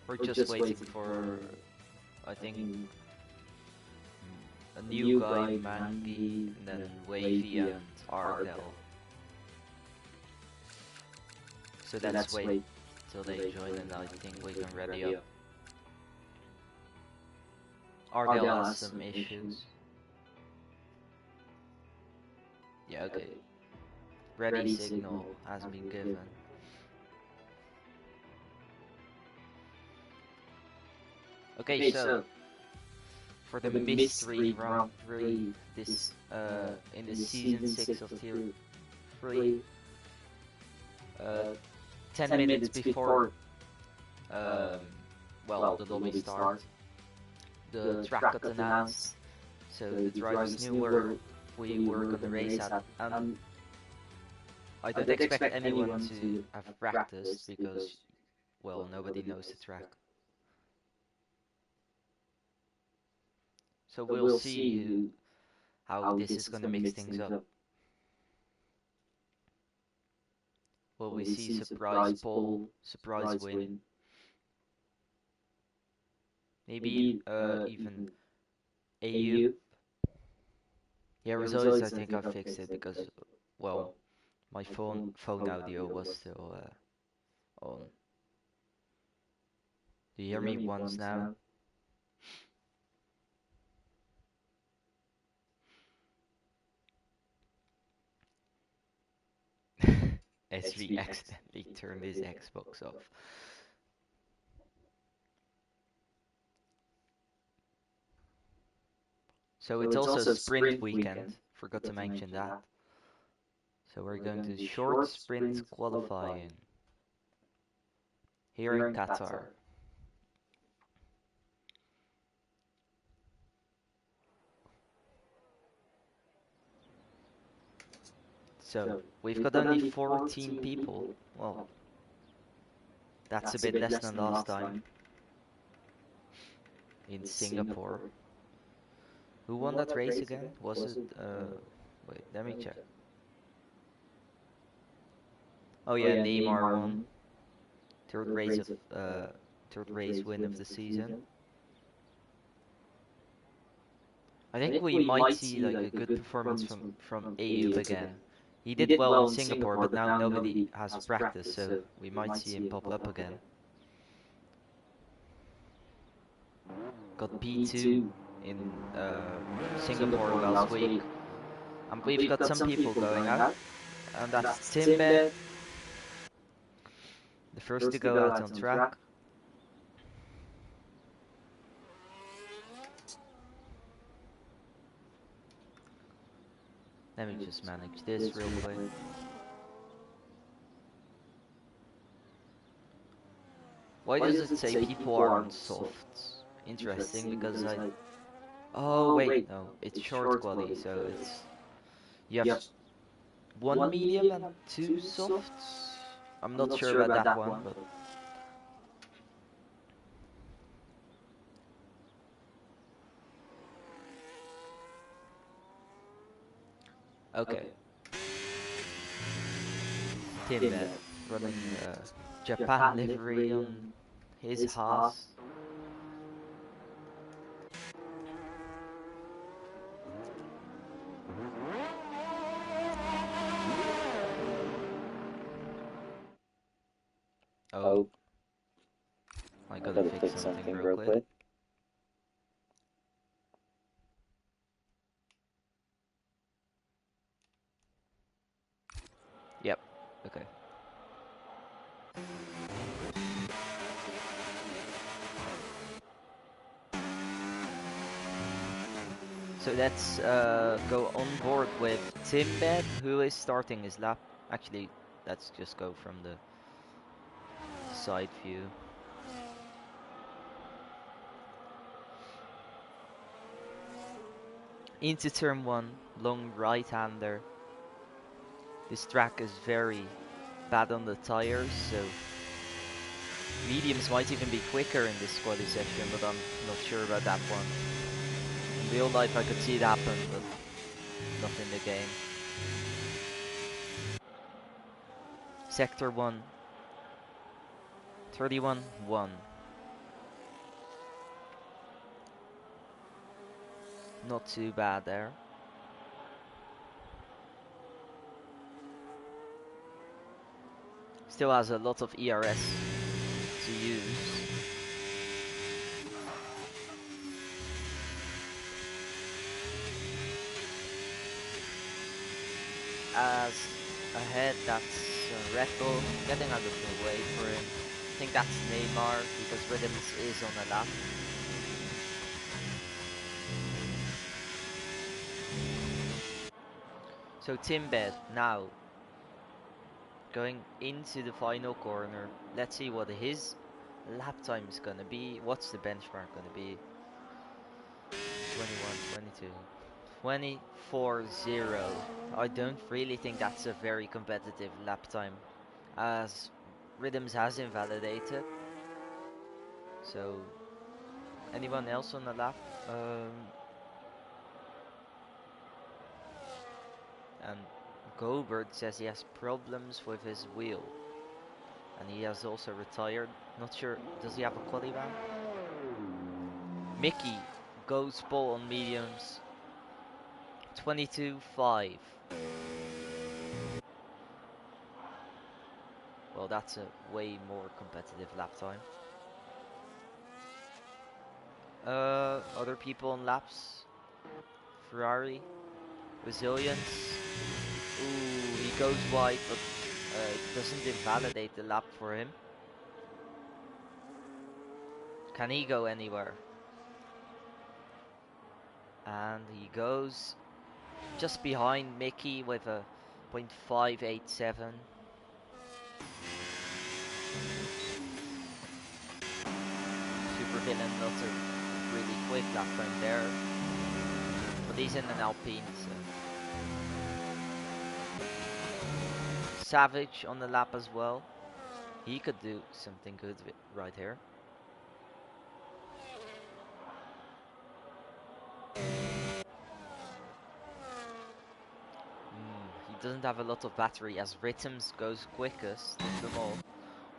We're just waiting for, I think, a new guy, Mangi, and then Wavy and Ardell. So let's wait till they join, and I think we can ready up. Ardell has some issues. Yeah, okay. Ready signal has been given. Okay, so for the mystery round 3, this in the season 6 of tier 3, 10 minutes before well, the lobby start, the track got announced, so the drivers knew where we were gonna race at, and I don't expect anyone to have practiced because, well, nobody knows the track. So we'll see how this is gonna mix things up. Will we see surprise pole, surprise win? Maybe even AU. Yeah, results, I think I fixed it because, well, my phone audio was still on. Do you hear me once now? SV accidentally turned his Xbox off. So it's also sprint weekend, forgot to mention that. So we're going to short sprint qualifying here in Qatar. So we've got only 14 people. Well, that's a bit less than last time in Singapore. Who won that race again? Was it wait, let me check. Oh yeah, Neymar won. Third race win of the season. I think we might see like a good performance from Ayub again. He did well in Singapore, but now nobody has practice, so we might see him pop up again. Got P2 in Singapore last week. And we've got some people going out. And that's Timbed, the first to go out on track. Let me just manage this real quick. Why does it say people are on softs? Interesting, because I... Oh wait, no, it's short quality, so it's... You have one medium and two softs? I'm not sure about that one, but... Okay. Timbed running Japan livery on his Haas. Oh, I gotta fix something real quick. Yep, okay. So let's go on board with Timbed, who is starting his lap. Actually, let's just go from the side view. Into turn 1, long right-hander. This track is very bad on the tires, so mediums might even be quicker in this quali session, but I'm not sure about that one. In real life I could see it happen, but not in the game. Sector 1, 31-1. Not too bad there. Still has a lot of ERS to use. As ahead, that's Red Bull getting out of the way for him. I think that's Neymar because Rhythms is on a lap. So Timbed now going into the final corner. Let's see what his lap time is gonna be. What's the benchmark gonna be? 21, 22, 24.0. I don't really think that's a very competitive lap time, as Rhythms has invalidated. So anyone else on the lap? And Gobert says he has problems with his wheel, and he has also retired. Not sure, does he have a quali ban? Mickey goes pole on mediums. 22.5. Well, that's a way more competitive lap time. Other people on laps. Ferrari. Resilience. Ooh, he goes wide, but it doesn't invalidate the lap for him. Can he go anywhere? And he goes just behind Mickey with a 0.587. Super villain, not a really quick lap time there. But he's in an Alpine, so. Savage on the lap as well. He could do something good right here. He doesn't have a lot of battery as Rhythms goes quickest of them all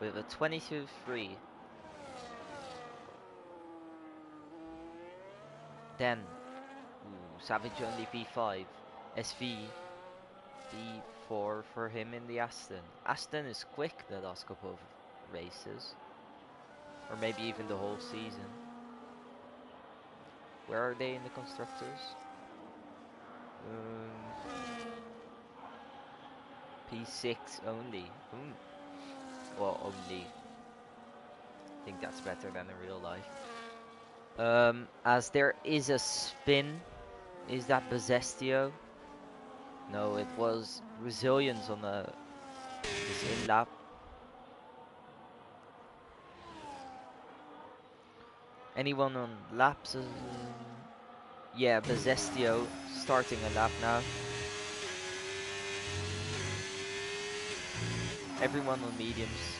with a 22.3. Then, Savage only P5. SV P4 for him in the Aston. Aston is quick the last couple of races. Or maybe even the whole season. Where are they in the constructors? P6 only. Well, only. I think that's better than in real life. As there is a spin. Is that Bezestio? No, it was Resilience on this in lap. Anyone on laps? Yeah, Bezestio starting a lap now. Everyone on mediums.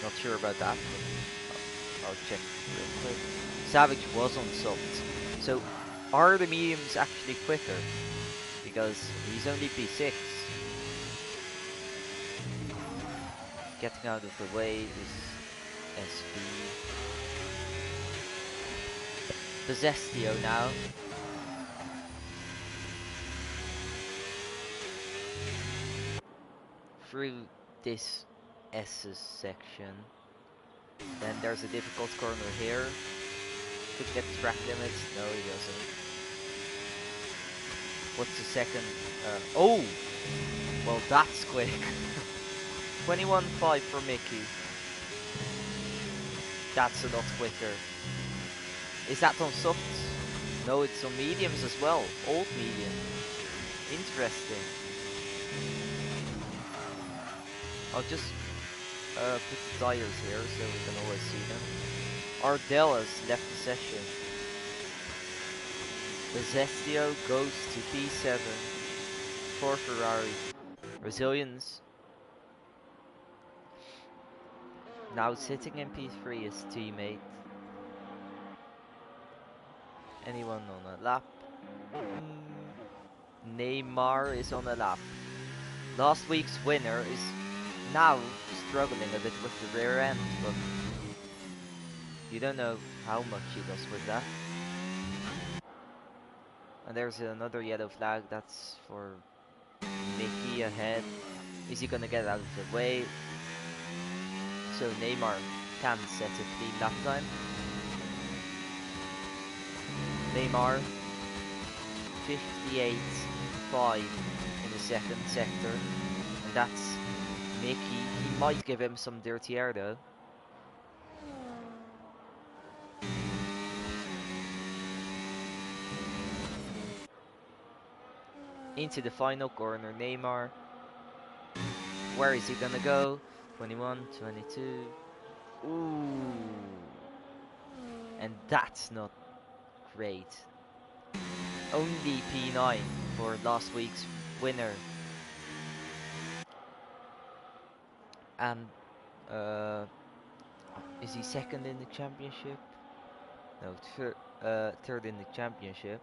Not sure about that, but I'll check real quick. Savage was on soft. So, are the mediums actually quicker? Because he's only P6. Getting out of the way is SV. Bezestio now. Through this S's section. Then there's a difficult corner here. Could get track limits. No, he doesn't. What's the second? Oh! Well, that's quick. 21.5 for Mickey. That's a lot quicker. Is that on softs? No, it's on mediums as well. Old medium. Interesting. I'll just put the tires here so we can always see them. Ardell has left the session. Bezestio goes to P7 for Ferrari. Resilience now sitting in P3 is teammate. Anyone on a lap? Neymar is on a lap. Last week's winner is now struggling a bit with the rear end, but You don't know how much he does with that. And there's another yellow flag. That's for Mickey ahead. Is he gonna get out of the way? So Neymar can set a clean lap time. Neymar 58.5 in the second sector. And that's Mickey. He might give him some dirty air though. Into the final corner, Neymar. Where is he gonna go? 21, 22. Ooh. And that's not great. Only P9 for last week's winner. And is he second in the championship? No, third in the championship.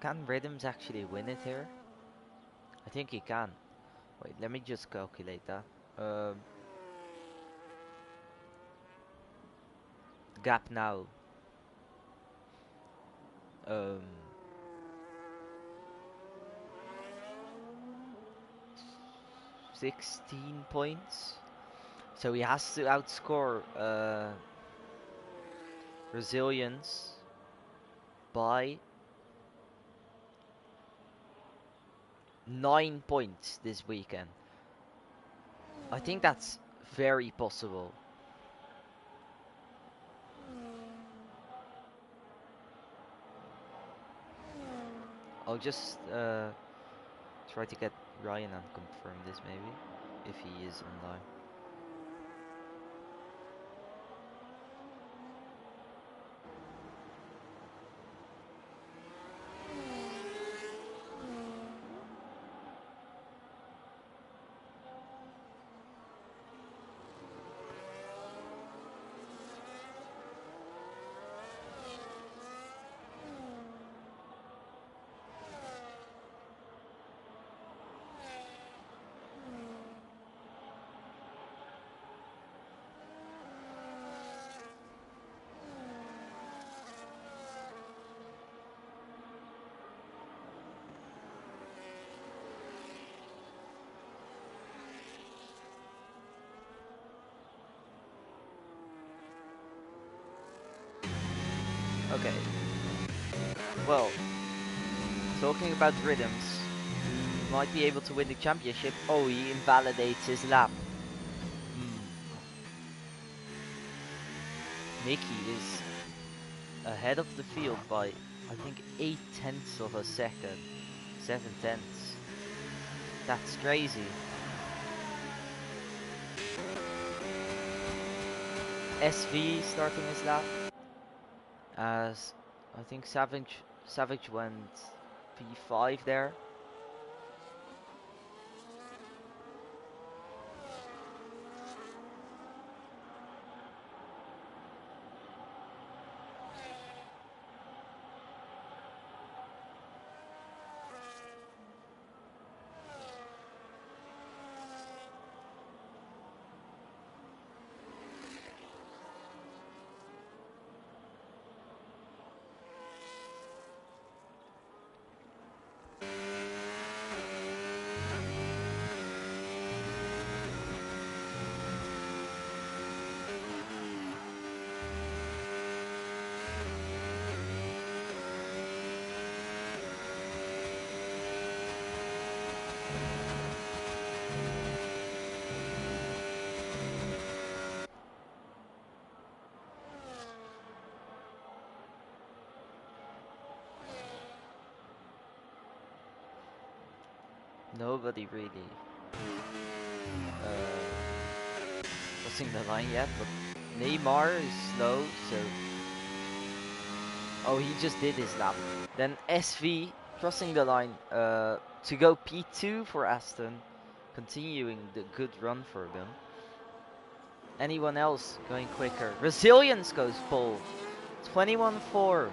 Can Rhythms actually win it here? I think he can. Wait, let me just calculate that. Gap now. 16 points. So he has to outscore Resilience by 9 points this weekend. I think that's very possible. I'll just try to get Ryan and confirm this maybe, if he is online. Okay. Well, talking about Rhythms, might be able to win the championship. Oh, he invalidates his lap. Mickey is ahead of the field by, I think, 8/10 of a second. 7/10. That's crazy. SV starting his lap. As I think Savage went P5 there. Nobody really crossing the line yet, but Neymar is slow, so... Oh, he just did his lap. Then SV crossing the line to go P2 for Aston, continuing the good run for them. Anyone else going quicker? Resilience goes pole. 21-4.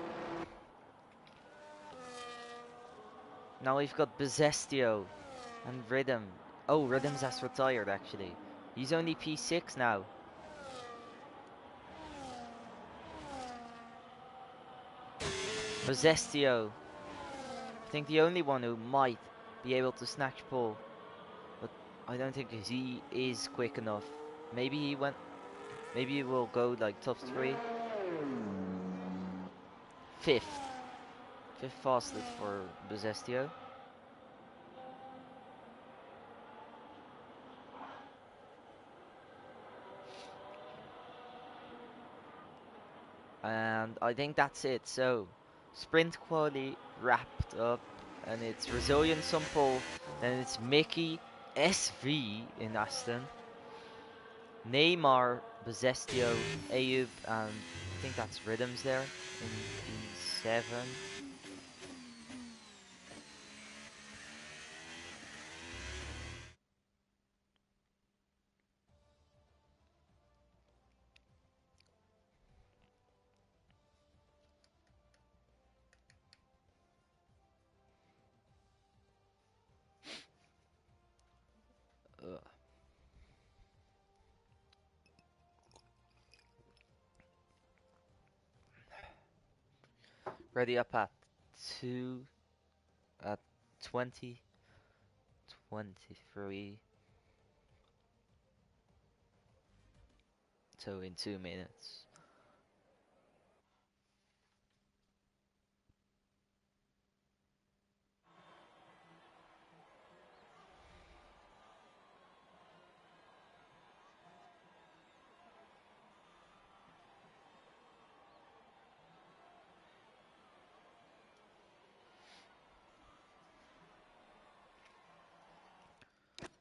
Now we've got Bezestio And Rhythm. Oh, Rhythm's has retired actually. He's only P6 now. Possestio. I think the only one who might be able to snatch pull. But I don't think he is quick enough. Maybe he went. Maybe he will go like top 3. Fifth. Fifth fastest for Possestio. And I think that's it. So, sprint quality wrapped up, and it's Resilience on pole, and it's Mickey SV in Aston, Neymar, Bezestio, Ayub, and I think that's Rhythms there in P7. Ready up at 2 at 20:23. So in 2 minutes.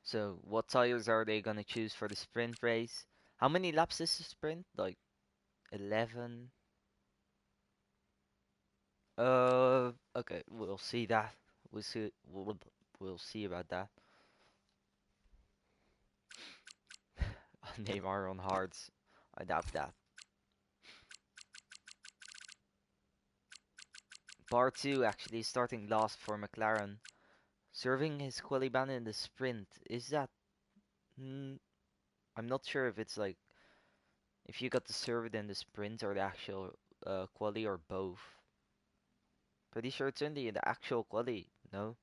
So what tires are they gonna choose for the sprint race? How many laps is the sprint? Like 11? Okay, we'll see that. We'll see. We'll see about that. Neymar on hards. I doubt that. Bar 2 actually starting last for McLaren. Serving his quali ban in the sprint. Is that... I'm not sure if it's like... If you got to serve it in the sprint or the actual quali or both. Pretty sure it's only in the actual quali, no?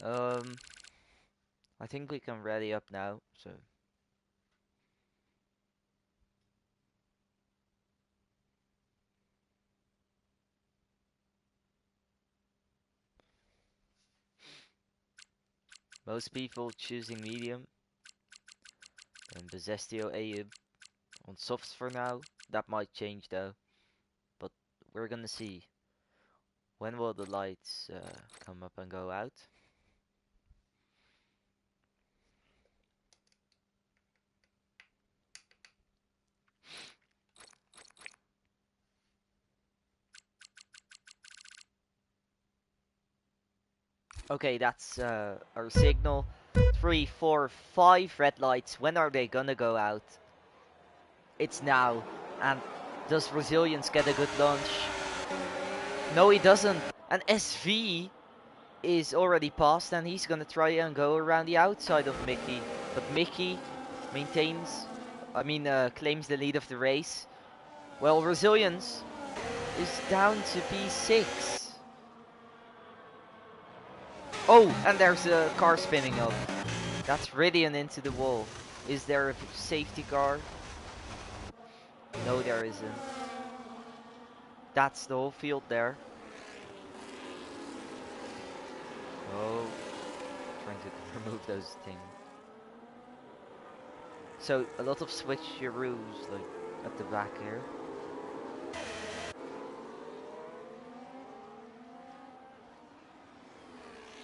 Um, I think we can ready up now, so... Most people choosing medium. And Bezestio Ayub on softs for now. That might change though. But we're gonna see. When will the lights come up and go out? Okay, that's our signal. 3, 4, 5 red lights. When are they gonna go out? It's now. And does Resilience get a good launch? No, he doesn't. And SV is already past, and he's gonna try and go around the outside of Mickey. But Mickey maintains, claims the lead of the race. Well, Resilience is down to P6. Oh, and there's a car spinning up. That's Ridian into the wall. Is there a safety car? No, there isn't. That's the whole field there. Oh, trying to remove those things. So, a lot of switcheroos, like, at the back here.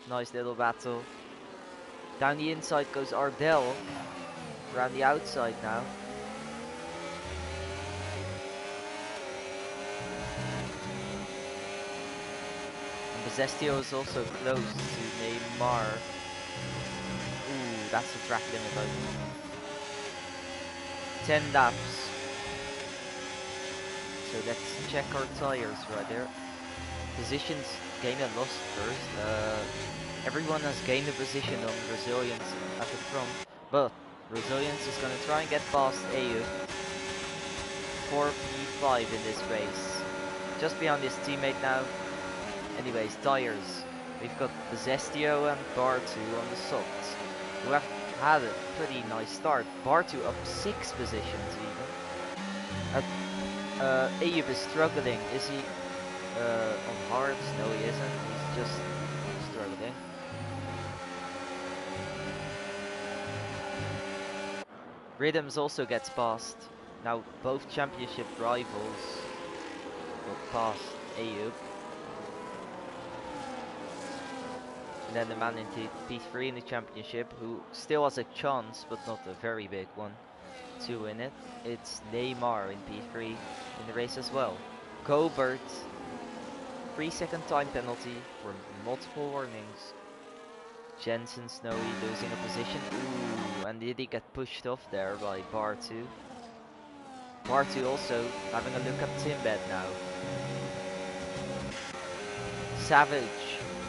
Nice little battle. Down the inside goes Ardell. Around the outside now. And Bezestio is also close to Neymar. Ooh, that's the track limit, I think. 10 laps. So let's check our tires right there. Positions gained and lost first. Everyone has gained a position on Resilience at the front, but Resilience is going to try and get past AU for P5 in this race. Just behind his teammate now. Anyways, tires. We've got Zestio and Bartu on the softs, who have had a pretty nice start. Bartu up 6 positions even. Ayub is struggling. Is he on hards? No, he isn't. He's just struggling. Rhythms also gets past. Now both championship rivals got past Ayub. And then the man in P3 in the championship, who still has a chance, but not a very big one, to win it. It's Neymar in P3 in the race as well. Gobert, 3-second time penalty for multiple warnings. Jensen Snowy losing a position. Ooh, and did he get pushed off there by Bartu? Bartu also having a look at Timbet now. Savage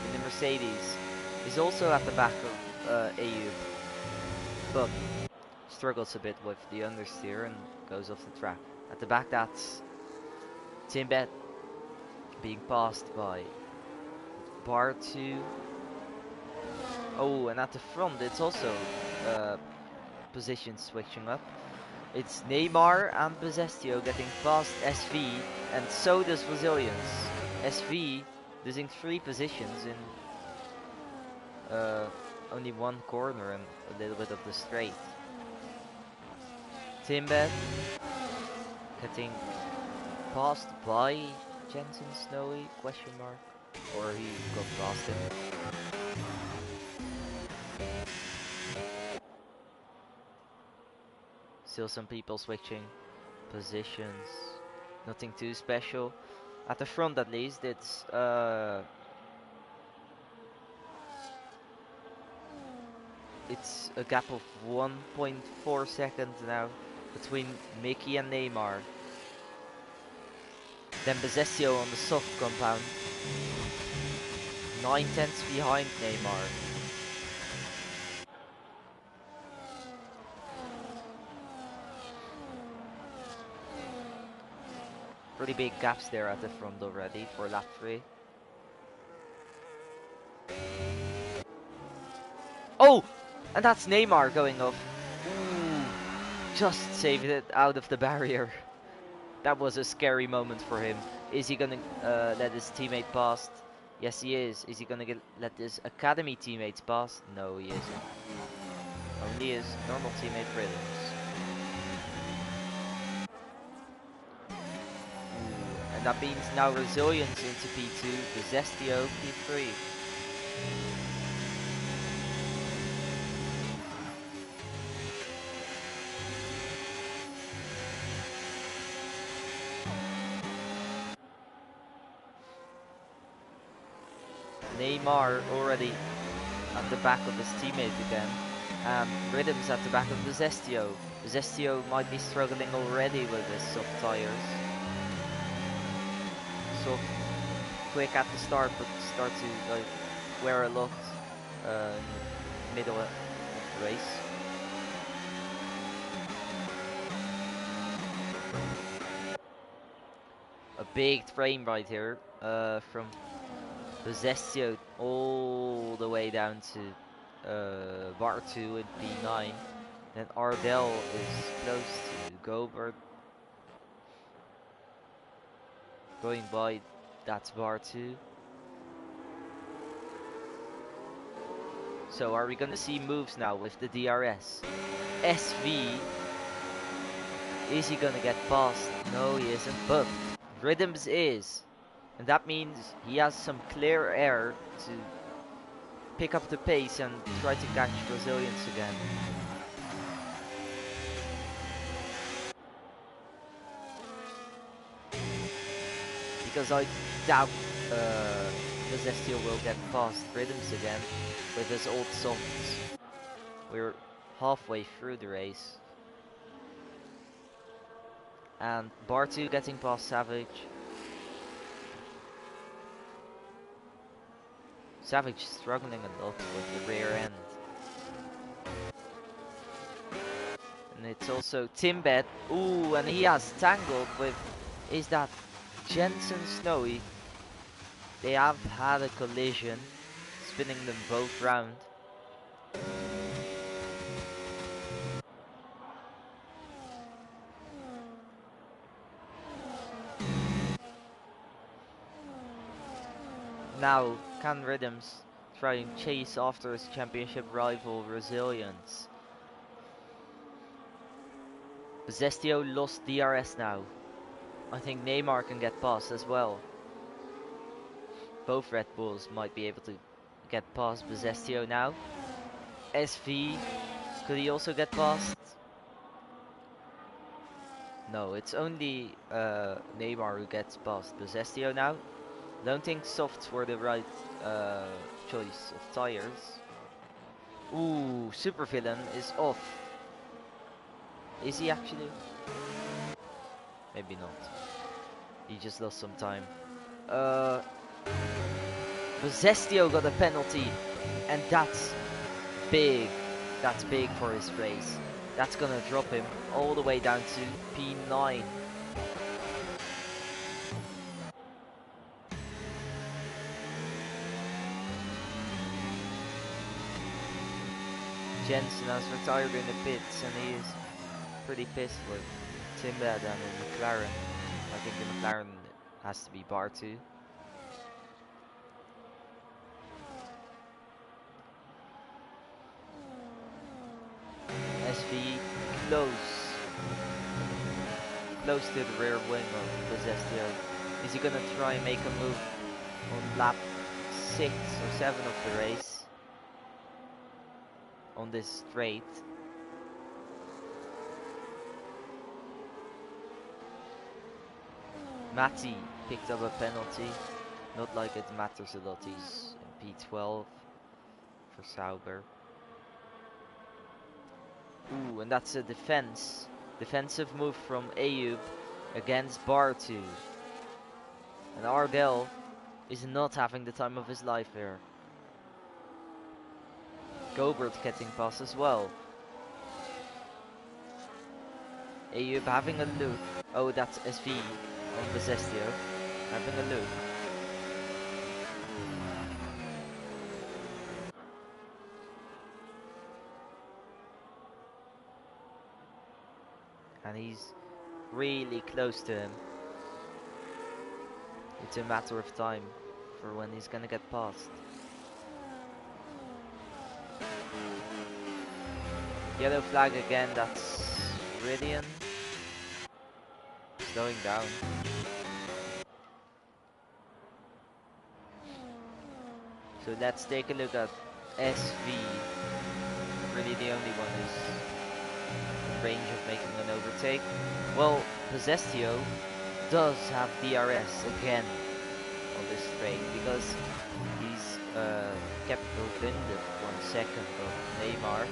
in the Mercedes is also at the back of Ayub, but struggles a bit with the understeer and goes off the track. At the back, that's Timbet being passed by Bartu. Oh, and at the front, it's also position switching up. It's Neymar and Bezestio getting past SV, and so does Resilience. SV losing 3 positions in only 1 corner and a little bit of the straight. Timbet getting passed by Jensen Snowy, question mark, or he got past him. Still some people switching positions, nothing too special. At the front at least, it's a gap of 1.4 seconds now between Mickey and Neymar. Then Bezestio on the soft compound, 9/10 behind Neymar. Pretty big gaps there at the front already for lap 3. Oh! And that's Neymar going off. Ooh, just saved it out of the barrier. That was a scary moment for him. Is he gonna let his teammate pass? Yes, he is. Is he gonna let his academy teammates pass? No, he isn't. Only his normal teammate Rhythms. And that means now Resilience into P2, Zestio P3. Neymar already at the back of his teammate again. Rhythms at the back of Zestio. Zestio might be struggling already with his soft tires. Soft, quick at the start, but start to like wear a lot in the middle of the race. A big frame right here from Zestio all the way down to Bartu in P9. Then Ardell is close to Gobert. Going by, that's Bartu. So are we gonna see moves now with the DRS? SV, is he gonna get past? No, he isn't, but Rhythms is. And that means he has some clear air to pick up the pace and try to catch Resilience again. Because I doubt Zestio will get past Rhythms again with his old softs. We're halfway through the race. And Bartu getting past Savage. Savage struggling a lot with the rear end. And it's also Timbet. Ooh, and he has tangled with, is that Jensen Snowy? They have had a collision, spinning them both round. Now, can Rhythms try and chase after his championship rival Resilience? Bezestio lost DRS now. I think Neymar can get past as well. Both Red Bulls might be able to get past Bezestio now. SV, could he also get past? No, it's only Neymar who gets past Bezestio now. Don't think softs were the right choice of tires. Ooh, Supervillain is off. Is he actually? Maybe not. He just lost some time. Bezestio got a penalty, and that's big. That's big for his race. That's gonna drop him all the way down to P9. Jensen has retired in the pits, and he is pretty pissed with Timbad and the McLaren. I think the McLaren has to be Bartu. SV close to the rear wing of Bezestio. Is he gonna try and make a move on lap 6 or 7 of the race? On this straight. Matti picked up a penalty. Not like it matters a lot, he's in P12 for Sauber. Ooh, and that's a defensive move from Ayub against Bartu. And Ardell is not having the time of his life here. Gobert getting past as well. Ayub having a look. Oh, that's SV on Bezestio. Having a look. And he's really close to him. It's a matter of time for when he's gonna get past. Yellow flag again, that's Ridian. Slowing down. So let's take a look at SV. Really the only one who's in range of making an overtake. Well, Possessio does have DRS again on this straight because he's kept within the 1 second of Neymar.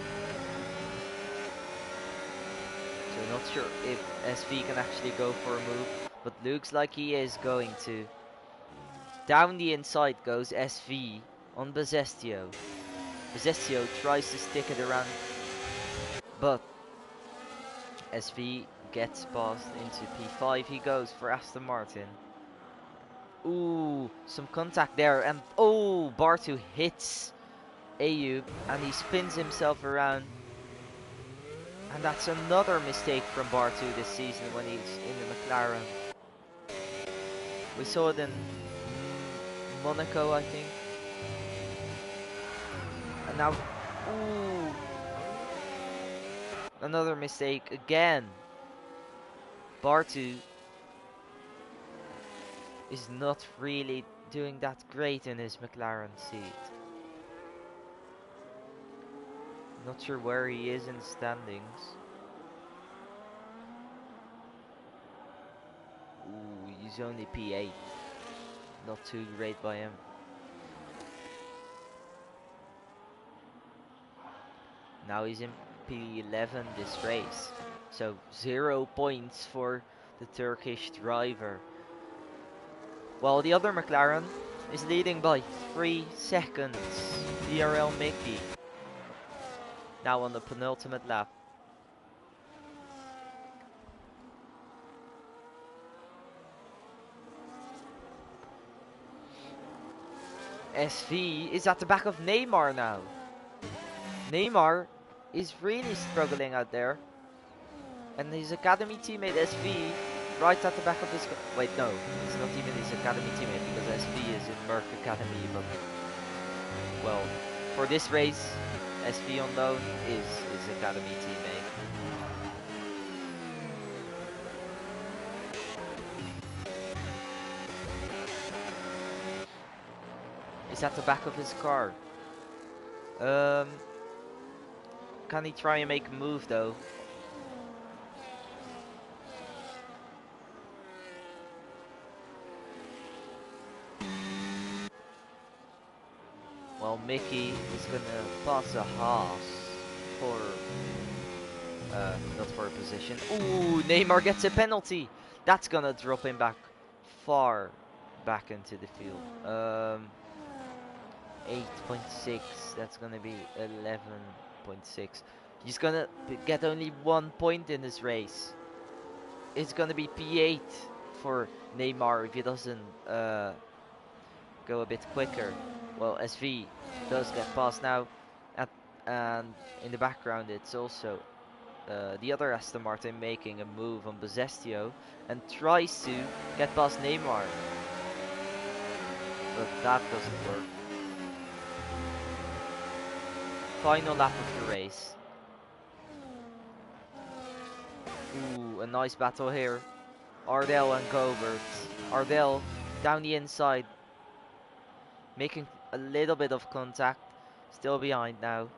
So not sure if SV can actually go for a move, but looks like he is going to. Down the inside goes SV on Bezestio. Bezestio tries to stick it around, but SV gets past into P5. He goes for Aston Martin. Ooh, some contact there, and oh, Bartu hits Ayub, and he spins himself around. And that's another mistake from Bartu this season when he's in the McLaren. We saw it in Monaco, I think. And now, ooh, another mistake again. Bartu is not really doing that great in his McLaren seat. Not sure where he is in the standings. Ooh, he's only P8. Not too great by him. Now he's in P11 this race. So 0 points for the Turkish driver. While the other McLaren is leading by 3 seconds. DRL Mickey. Now on the penultimate lap. SV is at the back of Neymar now. Neymar is really struggling out there. And his academy teammate SV right at the back of his... Wait, no. It's not even his academy teammate because SV is in Merck Academy. But, well, for this race, SV on loan is his academy teammate. He's at the back of his car. Can he try and make a move though? Well, Mickey is gonna pass a Haas for not for a position. Ooh, Neymar gets a penalty. That's gonna drop him back far back into the field. 8.6. That's gonna be 11.6. He's gonna get only 1 point in this race. It's gonna be P8 for Neymar if he doesn't go a bit quicker. Well, SV does get past now, and in the background it's also the other Aston Martin making a move on Bezestio and tries to get past Neymar, but that doesn't work. Final lap of the race. Ooh, a nice battle here. Ardell and Gobert. Ardell down the inside, making a little bit of contact. Still behind now.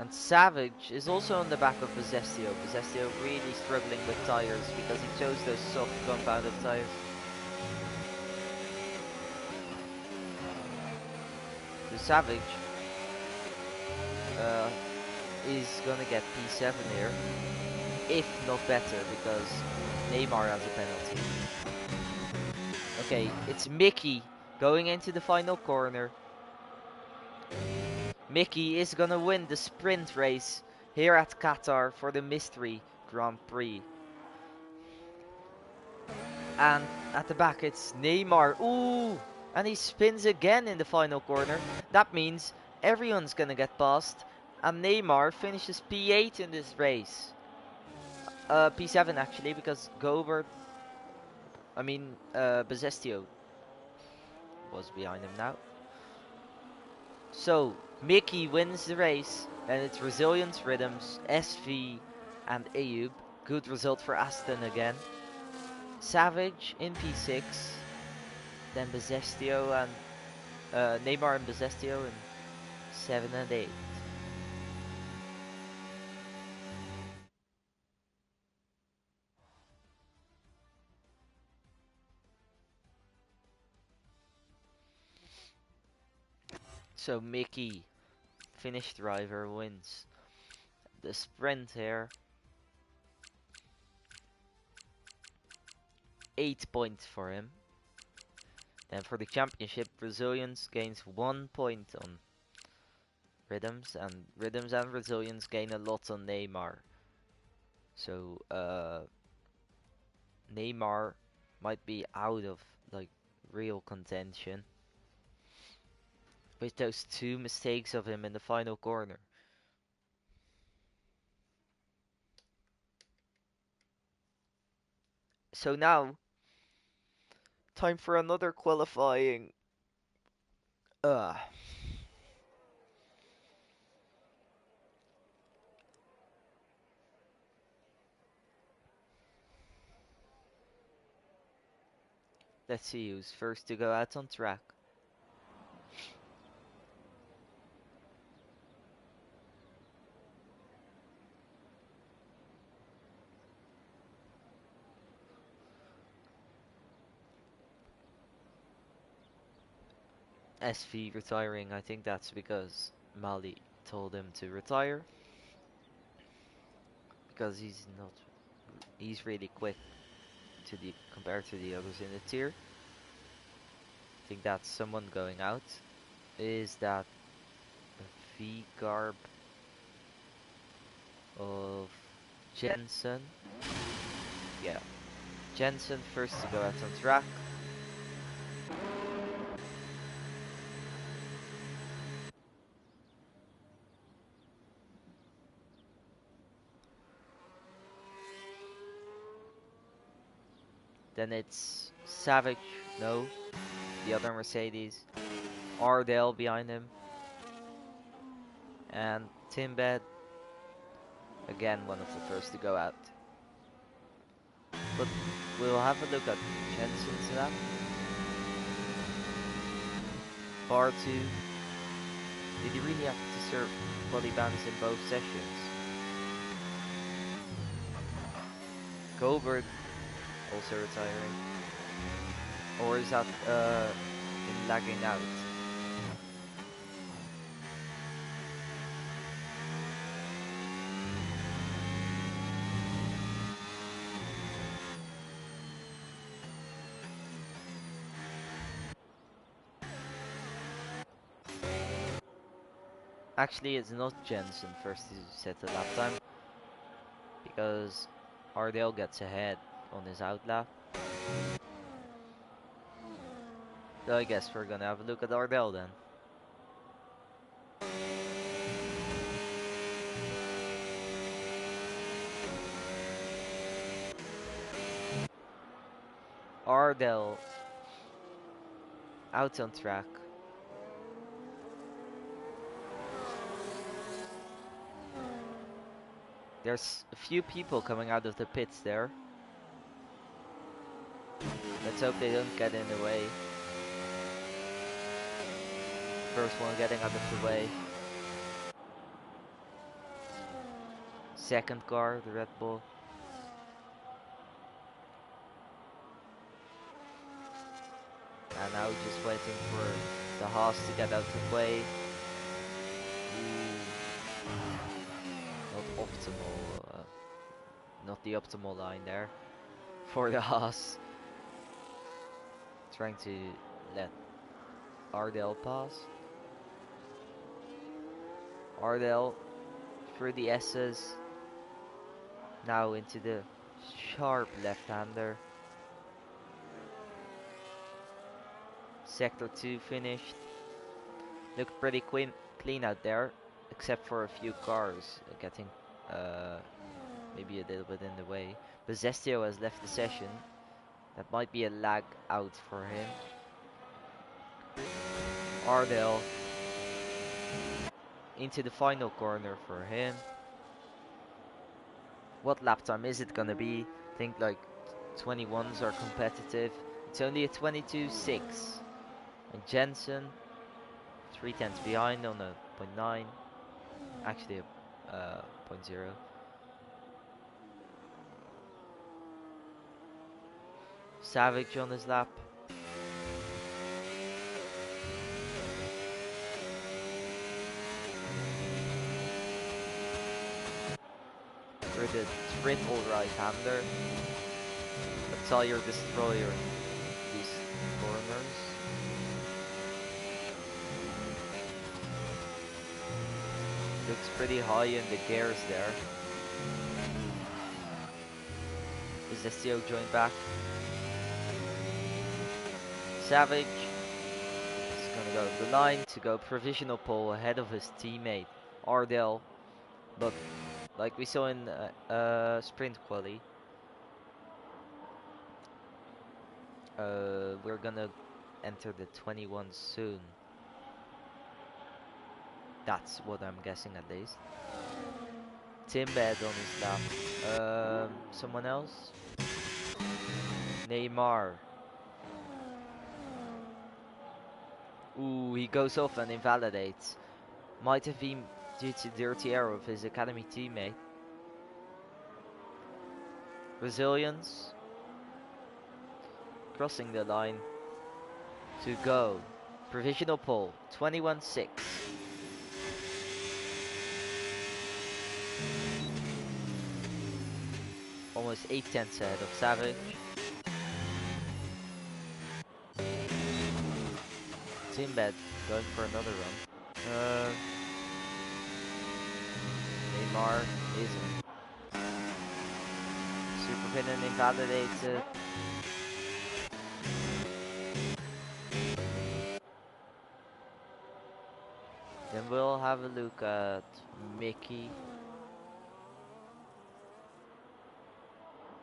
And Savage is also on the back of Bezestio. Bezestio really struggling with tires because he chose those soft compounded tires. So Savage is gonna get P7 here, if not better, because Neymar has a penalty. Okay, it's Mickey going into the final corner. Mickey is gonna win the sprint race here at Qatar for the Mystery Grand Prix. And at the back it's Neymar. Ooh! And he spins again in the final corner. That means everyone's gonna get past. And Neymar finishes P8 in this race. P7 actually, because Bezestio was behind him now. So, Mickey wins the race. And it's Resilience, Rhythms, SV and Ayub. Good result for Aston again. Savage in P6. Then Bezestio and Neymar and Bezestio in 7 and 8. So Mickey, Finnish driver, wins the sprint here. 8 points for him. And for the championship, Resilience gains 1 point on Rhythms and Resilience gain a lot on Neymar. So Neymar might be out of like real contention with those 2 mistakes of him in the final corner. So now, time for another qualifying. Let's see who's first to go out on track. SV retiring, I think that's because Mali told him to retire. Because he's really quick compared to the others in the tier. I think that's someone going out. Is that a V garb of Jensen? Yeah. Jensen first to go out on track. Then it's Savage, no, the other Mercedes. Ardell behind him. And Timbed, again one of the first to go out. But we'll have a look at Jensen's lap. Bar 2. Did he really have to serve body bands in both sessions? Gobert also retiring. Or is that in lagging out? Actually, it's not Jensen first to set the lap time, because Ardell gets ahead on his outlap. So I guess we're gonna have a look at Ardell then. Ardell out on track. There's a few people coming out of the pits there. Let's hope they don't get in the way. First one getting out of the way. Second car, the Red Bull. And now just waiting for the Haas to get out of the way. Not optimal, not the optimal line there for the Haas. Trying to let Ardell pass. Ardell through the S's. Now into the sharp left-hander. Sector 2 finished. Looked pretty clean out there, except for a few cars getting maybe a little bit in the way. But Zestio has left the session. That might be a lag out for him. Ardell into the final corner for him. What lap time is it gonna be? I think like 21s are competitive. It's only a 22.6. And Jensen 3/10 behind on a 0.9. Actually a 0.0. Savage on his lap. For the triple right-hander. A tire destroyer in these corners. Looks pretty high in the gears there. Is the CO joined back? Savage is gonna go to the line to go provisional pole ahead of his teammate Ardell, but like we saw in sprint quali, we're gonna enter the 21 soon. That's what I'm guessing at least. Timbed on his lap. Someone else? Neymar. Ooh, he goes off and invalidates. Might have been due to dirty air of his academy teammate. Brazilians crossing the line to go Provisional pole, 21.6. Almost 8/10 ahead of Savage. Timbed going for another run. Neymar isn't. Supervillain invalidated. Then we'll have a look at Mickey.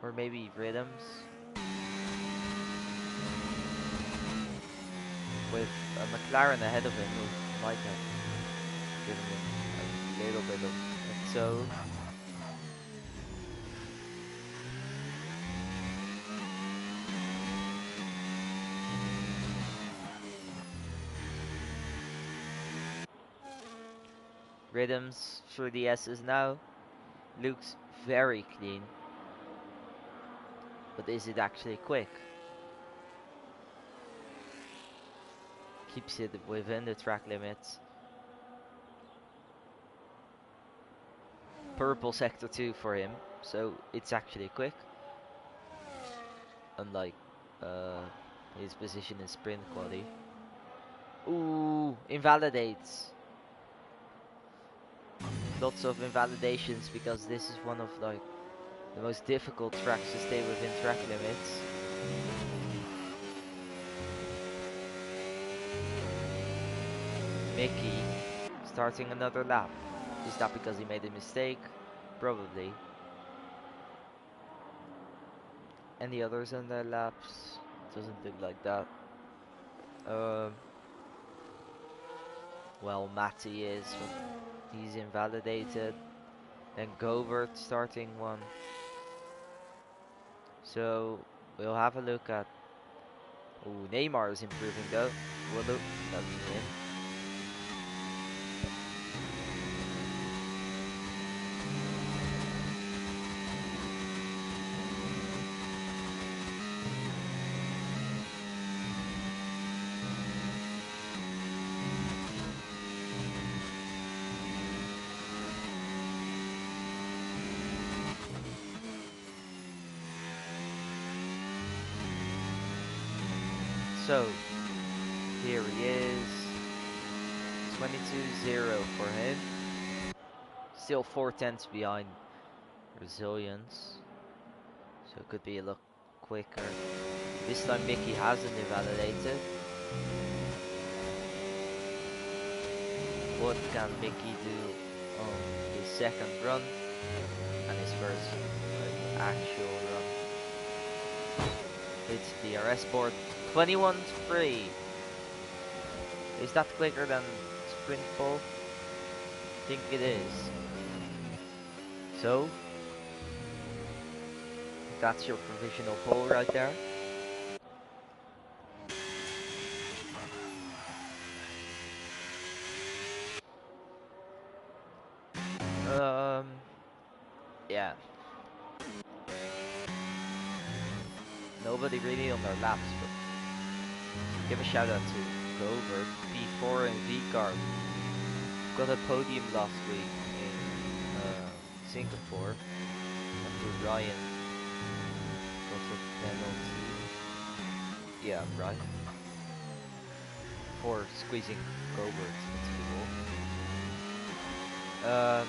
Or maybe Rhythms. With a McLaren ahead of him, who might have given him a little bit of a toe. Rhythms through the S's now. Looks very clean. But is it actually quick? Keeps it within the track limits. Purple sector 2 for him, so it's actually quick. Unlike his position in sprint quali. Ooh, invalidates. Lots of invalidations because this is one of like the most difficult tracks to stay within track limits. Mickey starting another lap. Is that because he made a mistake? Probably. Any others on their laps? Doesn't look like that. Well, Matty is, but he's invalidated. Then Govert starting one. So we'll have a look at. Oh, Neymar is improving though. We'll look at him. So, here he is, 22.0 for him, still 4/10 behind Resilience, so it could be a lot quicker. This time Mickey hasn't invalidated. What can Mickey do on his second run and his first actual run? Hits the DRS board. 21.3. Is that quicker than sprint pole? I think it is. So that's your provisional pole right there. Yeah. Nobody really on their laps, but give a shout out to Gover, P4 and V-Car. Got a podium last week in Singapore. After Ryan got a penalty. Yeah, right. For squeezing Gover into the wall.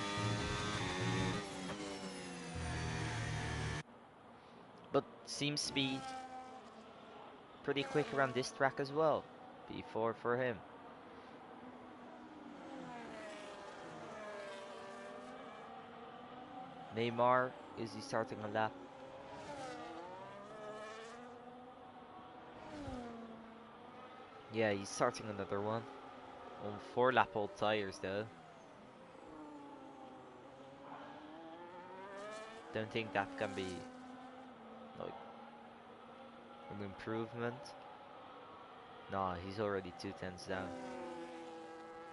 But seems to be pretty quick around this track as well. P4 for him. Neymar, is he starting a lap? Yeah, he's starting another one. On 4-lap old tires though. Don't think that can be like an improvement. Nah, he's already 2/10 down.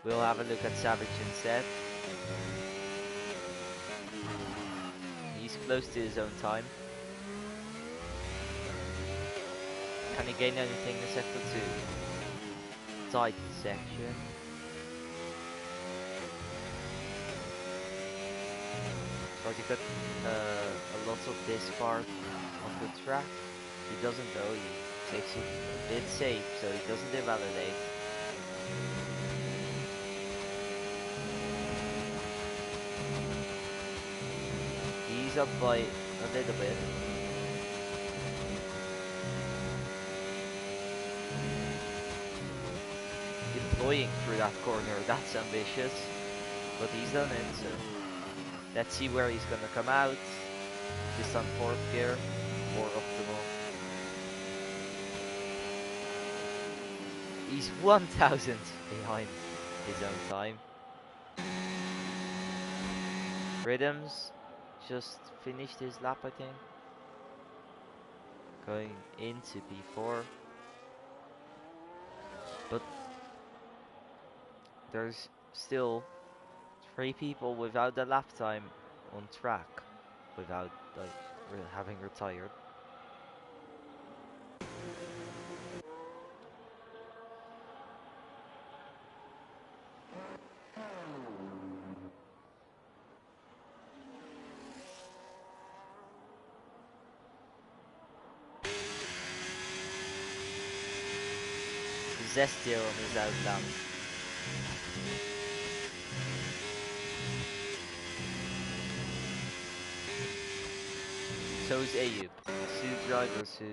We'll have a look at Savage instead. He's close to his own time. Can he gain anything in sector 2? tight section. Try to cut a lot of this part of the track. He doesn't know, he takes it a bit safe, so he doesn't invalidate. He's up by a little bit. Deploying through that corner, that's ambitious. But he's done it, so let's see where he's gonna come out. This on 4th gear, more optimal. He's 1,000 behind his own time. Rhythms just finished his lap, I think. Going into P4. But there's still 3 people without the lap time on track, without like having retired. Zestier on his out lap. So is Ayub. 2 drivers who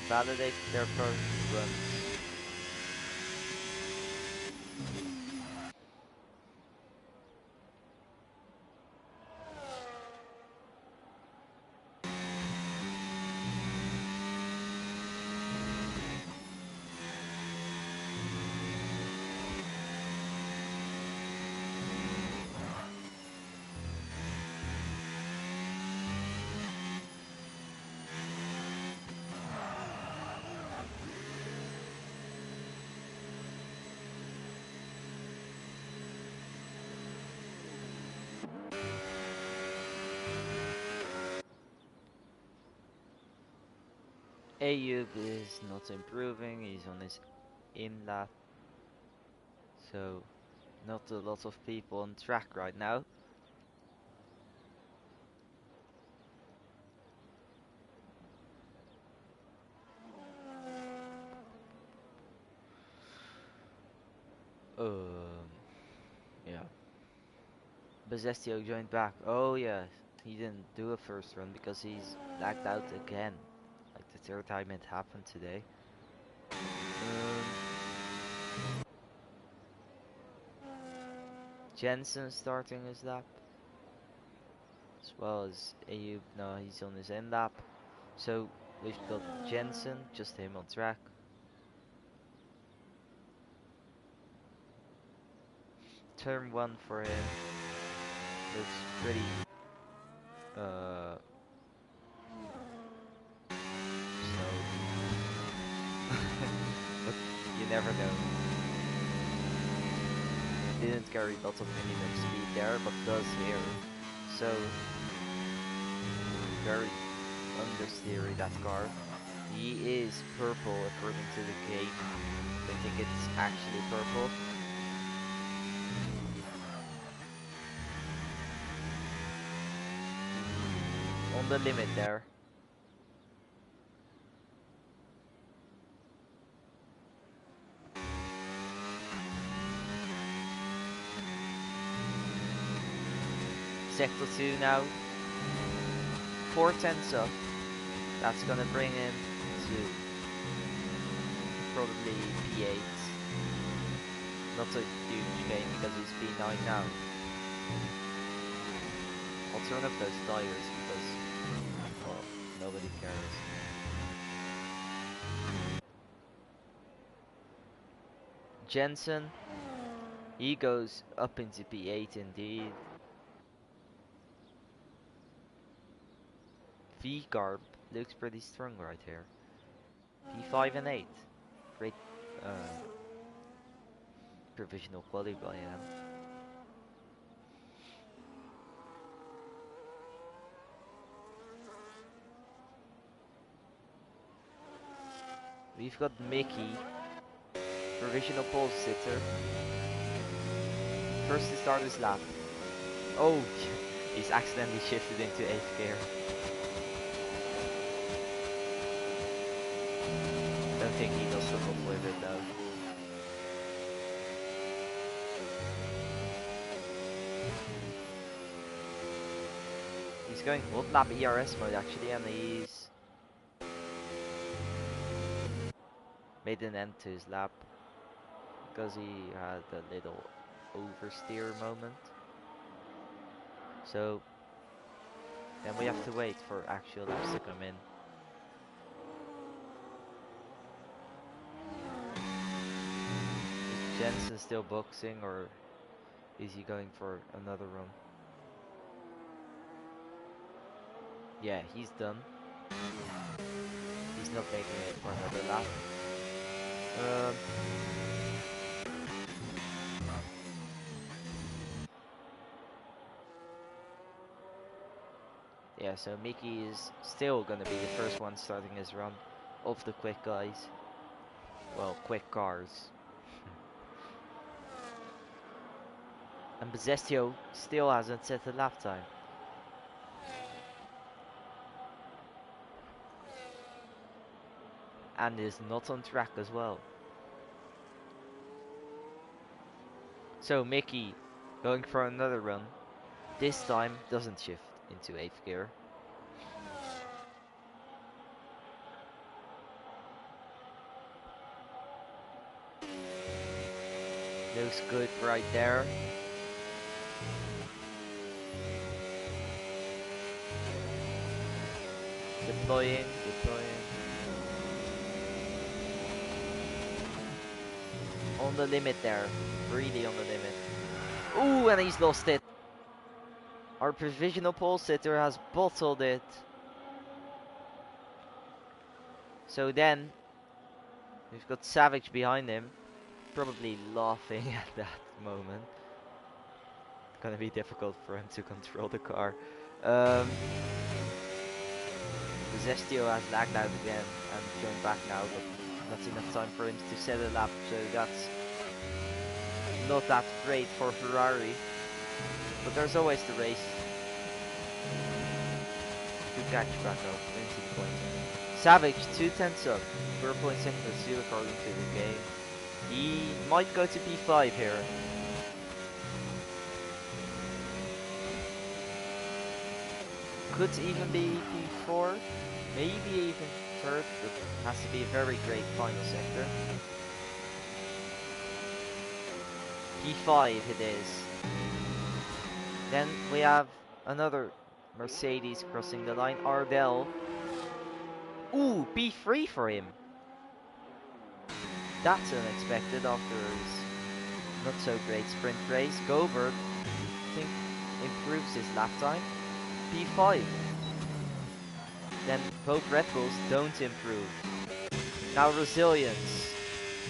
invalidate their first runs. Ayub is not improving, he's on his in lap. So, not a lot of people on track right now. Yeah. Bezestio joined back. Oh yeah, he didn't do a first run because he's lagged out again. Like the 3rd time it happened today. Jensen starting his lap. As well as Ayub. No, he's on his end lap. So we've got Jensen, just him on track. Turn 1 for him. Looks pretty slow. But you never know. Didn't carry lots of minimum speed there, but does here. So very understeery that car. He is purple according to the game. I think it's actually purple. On the limit there. Sector 2 now. 4/10 up. That's gonna bring him to probably P8. Not a huge gain because he's P9 now. I'll turn up those tires because, well, nobody cares. Jensen, he goes up into P8 indeed. V-Garb looks pretty strong right here. P5 and 8. Great provisional quality by him. We've got Mickey Provisional pole sitter. First to start his lap. Oh, he's accidentally shifted into 8th gear. Don't think he does struggle with it though. He's going old lap ERS mode actually, and he's made an end to his lap because he had a little oversteer moment. So then we have to wait for actual laps to come in. Is Jensen still boxing, or is he going for another run? Yeah, he's done. He's not making it for another lap. Yeah, so Mickey is still gonna be the first one starting his run of the quick guys. Well, quick cars. And Bezestio still hasn't set a lap time. And is not on track as well. So Mickey going for another run. This time doesn't shift into 8th gear. Looks good right there. Deploying. On the limit there. Really on the limit. Ooh, and he's lost it. Our provisional pole sitter has bottled it. So then, we've got Savage behind him. Probably laughing at that moment. It's gonna be difficult for him to control the car. Zestio has lagged out again and going back now, but not enough time for him to set a lap, so that's not that great for Ferrari. But there's always the race. Good catch back up into the point. Savage 2/10 up, 4.2 seconds to according to the game. He might go to P5 here. Could even be P4, maybe even third, but has to be a very great final sector. P5 it is. Then we have another Mercedes crossing the line, Ardell. Ooh, P3 for him. That's unexpected after his not so great sprint race. Gobert, I think, improves his lap time. P5. Then both Red Bulls don't improve. Now Resilience.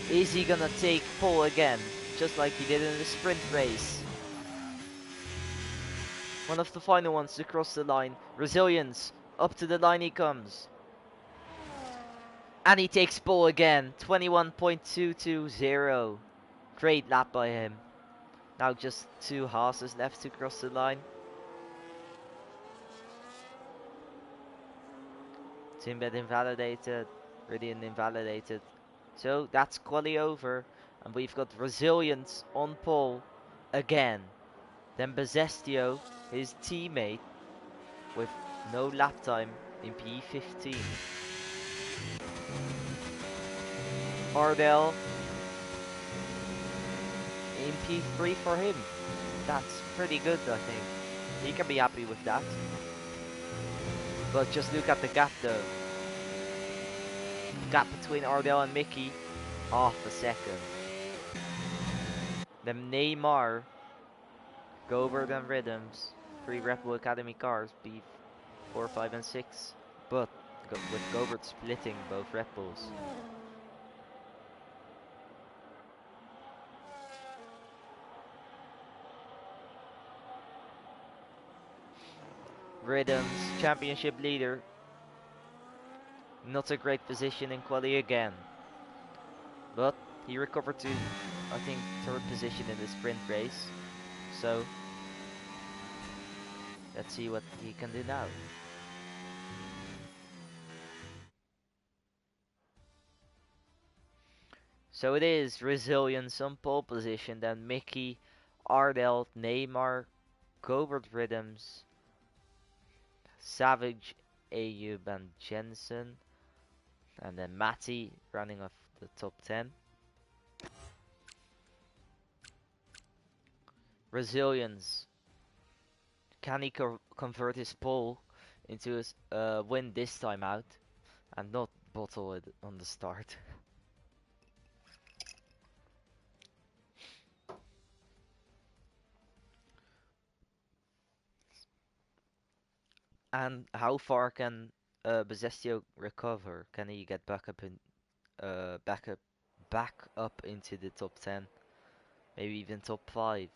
Is he gonna take pole again? Just like he did in the sprint race. One of the final ones to cross the line. Resilience. Up to the line he comes. And he takes pole again. 21.220. Great lap by him. Now just 2 Haas's left to cross the line. Timbet invalidated. Ridian invalidated. So that's quali over. And we've got Resilience on pole again. Then Bezestio, his teammate, with no lap time in P15. Ardell in P3 for him. That's pretty good, I think. He can be happy with that. But just look at the gap though. Gap between Ardell and Mickey, half a second. Then Neymar, Gobert and Rhythms, 3 Red Bull Academy cars, P4, 5 and 6. But with Gobert splitting both Red Bulls. Rhythms, championship leader. Not a great position in quali again. But He recovered to, I think, third position in the sprint race. So let's see what he can do now. So it is Resilience on pole position, then Mickey, Ardell, Neymar, Gobert Rhythms, Savage, Ayub and Jensen, and then Matty running off the top 10. Resilience. Can he convert his pole into a win this time out and not bottle it on the start? And how far can Bezestio recover? Can he get back up in back up into the top 10? Maybe even top 5?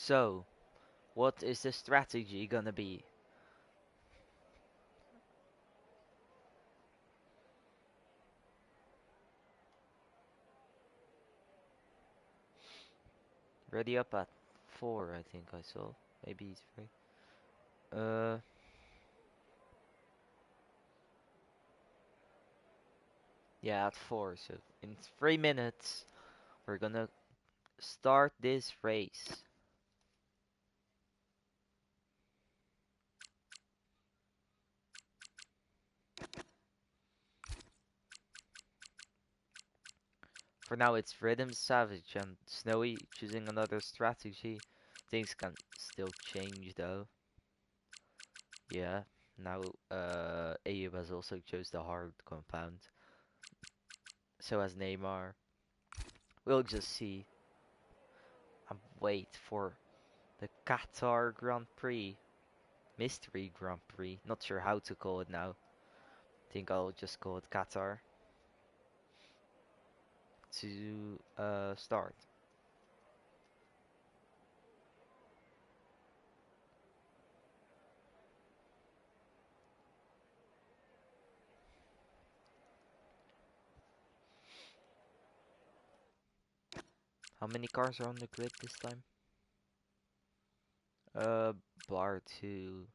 So, what is the strategy gonna be? Ready up at 4, I think I saw. Maybe he's 3. Uh, yeah, at 4. So in 3 minutes, we're gonna start this race. For now, it's Rhythm Savage and Snowy choosing another strategy. Things can still change though. Yeah, now Ayub has also chose the hard compound. So has Neymar. We'll just see and wait for the Qatar Grand Prix. Mystery Grand Prix. Not sure how to call it now. Think I'll just call it Qatar. To start. How many cars are on the grid this time? Bar 2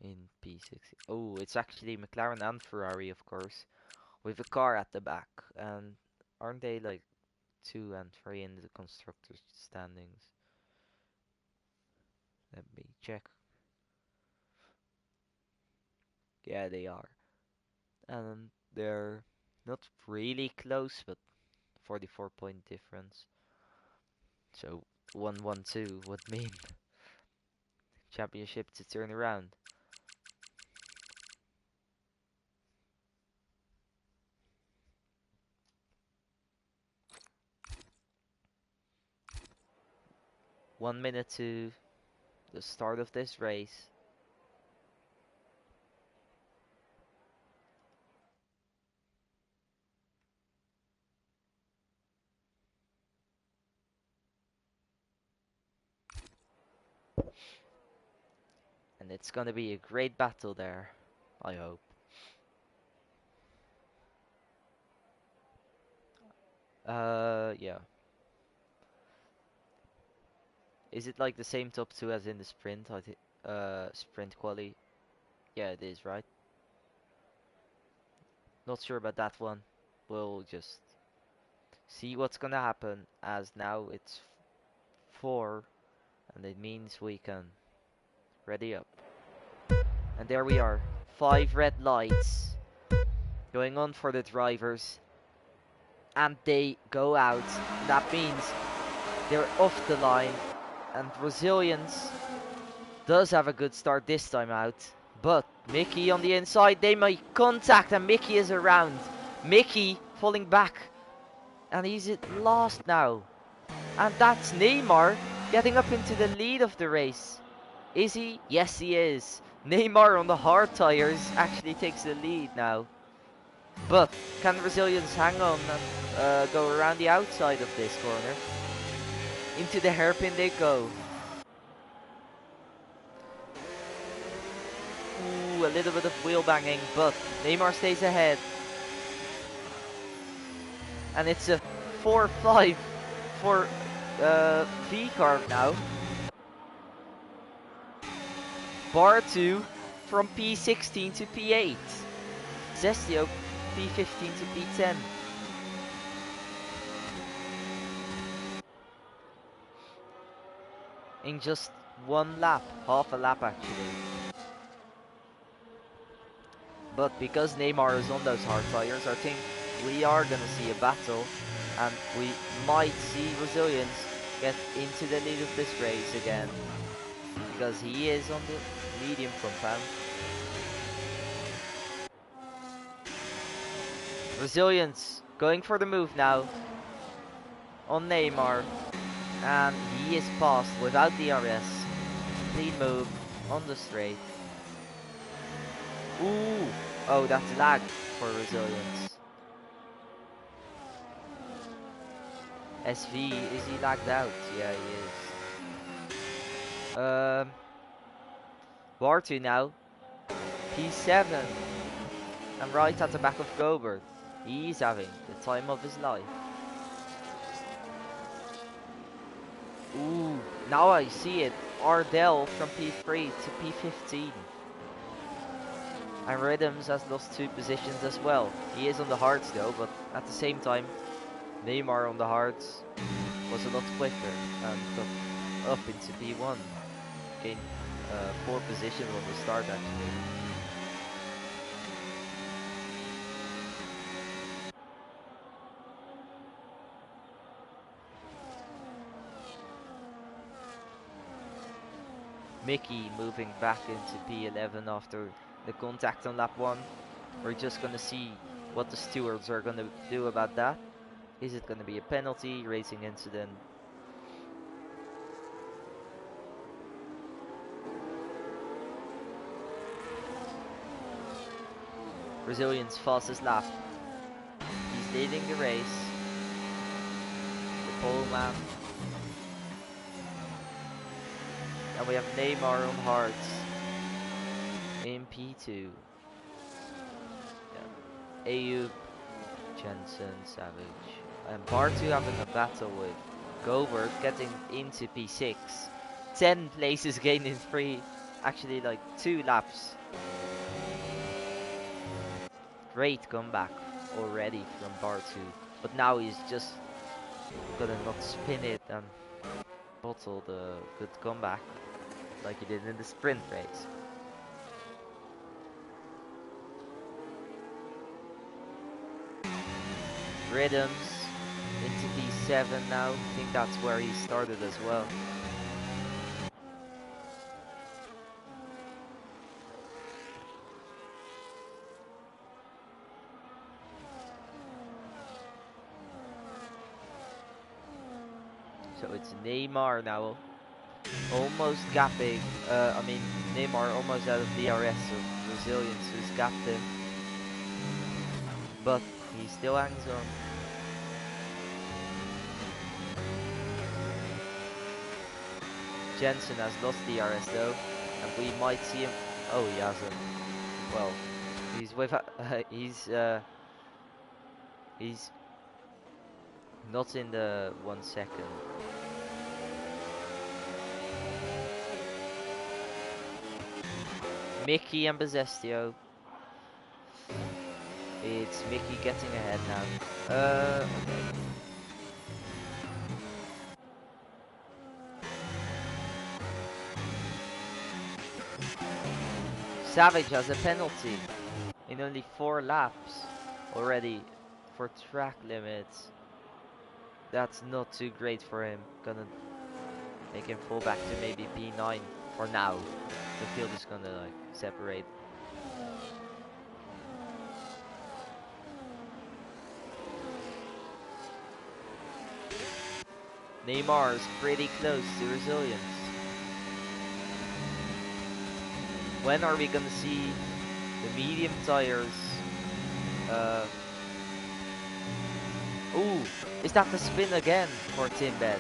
in P60. Oh, it's actually McLaren and Ferrari, of course, with a car at the back. And aren't they like 2 and 3 in the constructors' standings? Let me check. Yeah, they are. And they're not really close, but 44-point difference. So 1-1-2 would mean championship to turn around. One minute to the start of this race. And it's gonna be a great battle there, I hope. Yeah. Is it like the same top 2 as in the sprint? I think, sprint quali. Yeah, it is, right? Not sure about that one. We'll just see what's gonna happen, as now it's 4, and it means we can ready up. And there we are. 5 red lights going on for the drivers. And they go out. That means they're off the line. And Resilience does have a good start this time out. But Mickey on the inside, they make contact and Mickey is around. Mickey falling back. And he's at last now. And that's Neymar getting up into the lead of the race. Is he? Yes, he is. Neymar on the hard tires actually takes the lead now. But can Brazilians hang on and go around the outside of this corner? Into the hairpin they go. Ooh, a little bit of wheel banging, but Neymar stays ahead. And it's a 4-5 for V-Carb now. Bar 2 from P16 to P8. Zestio P15 to P10. In just one lap, half a lap actually. But because Neymar is on those hard tires, I think we are gonna see a battle, and we might see Brazilians get into the lead of this race again, because he is on the medium compound. Brazilians going for the move now on Neymar, and he is passed without DRS. Clean move on the straight. Ooh, oh, that's lag for Brazilians. SV, is he lagged out? Yeah, he is. Bartu now. P7. And right at the back of Gobert. He's having the time of his life. Ooh, now I see it. Ardell from P3 to P15. And Rhythms has lost 2 positions as well. He is on the hards though, but at the same time, Neymar on the hards was a lot quicker and got up into P1. Gained 4 positions on the start actually. Mickey moving back into P11 after the contact on lap 1. We're just gonna see what the stewards are gonna do about that. Is it gonna be a penalty, racing incident? Brazilian's fastest lap. He's leading the race. The pole man. And we have Neymar on hards in P2. Yeah. Ayub, Jensen, Savage, and Bartu having a battle with Gobert getting into P6. 10 places gained in 3, actually like 2 laps. Great comeback already from Bartu, but now he's just gonna not spin it and bottle the good comeback like he did in the sprint race. Rhythms into P7 now. I think that's where he started as well. So it's Neymar now, almost gapping. Neymar almost out of DRS, so Brazilians who's gapped him, but he still hangs on. Jensen has lost DRS though, and we might see him. Oh, he hasn't. Well, he's with. He's not in the 1 second. Mickey and Bezestio. It's Mickey getting ahead now. Okay. Savage has a penalty in only 4 laps already for track limits. That's not too great for him. Gonna make him fall back to maybe P9 for now. The field is gonna like separate. Neymar is pretty close to Resilience. When are we gonna see the medium tires? Ooh, is that the spin again for Timbed?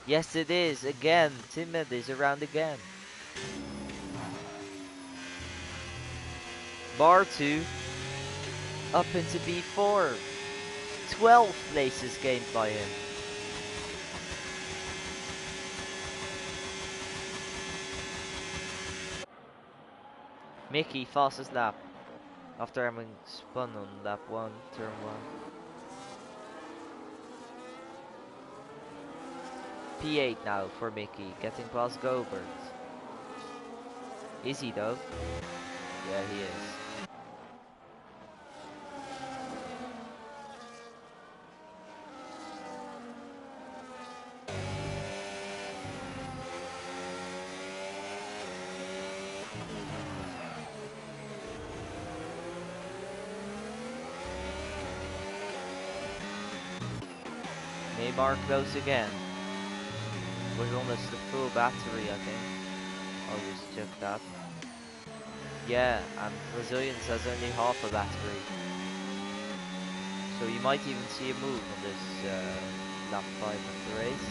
Yes, it is again. Timbed is around again. Bar 2 up into B4. 12 places gained by him. Mickey, fastest lap. After having spun on lap 1, turn 1. P8 now for Mickey, getting past Gobert. Is he though? Yeah, he is. Neymar close again. Was almost the full battery, I think. I'll just check that. Yeah, and Brazilians has only half a battery. So you might even see a move on this lap 5 of the race.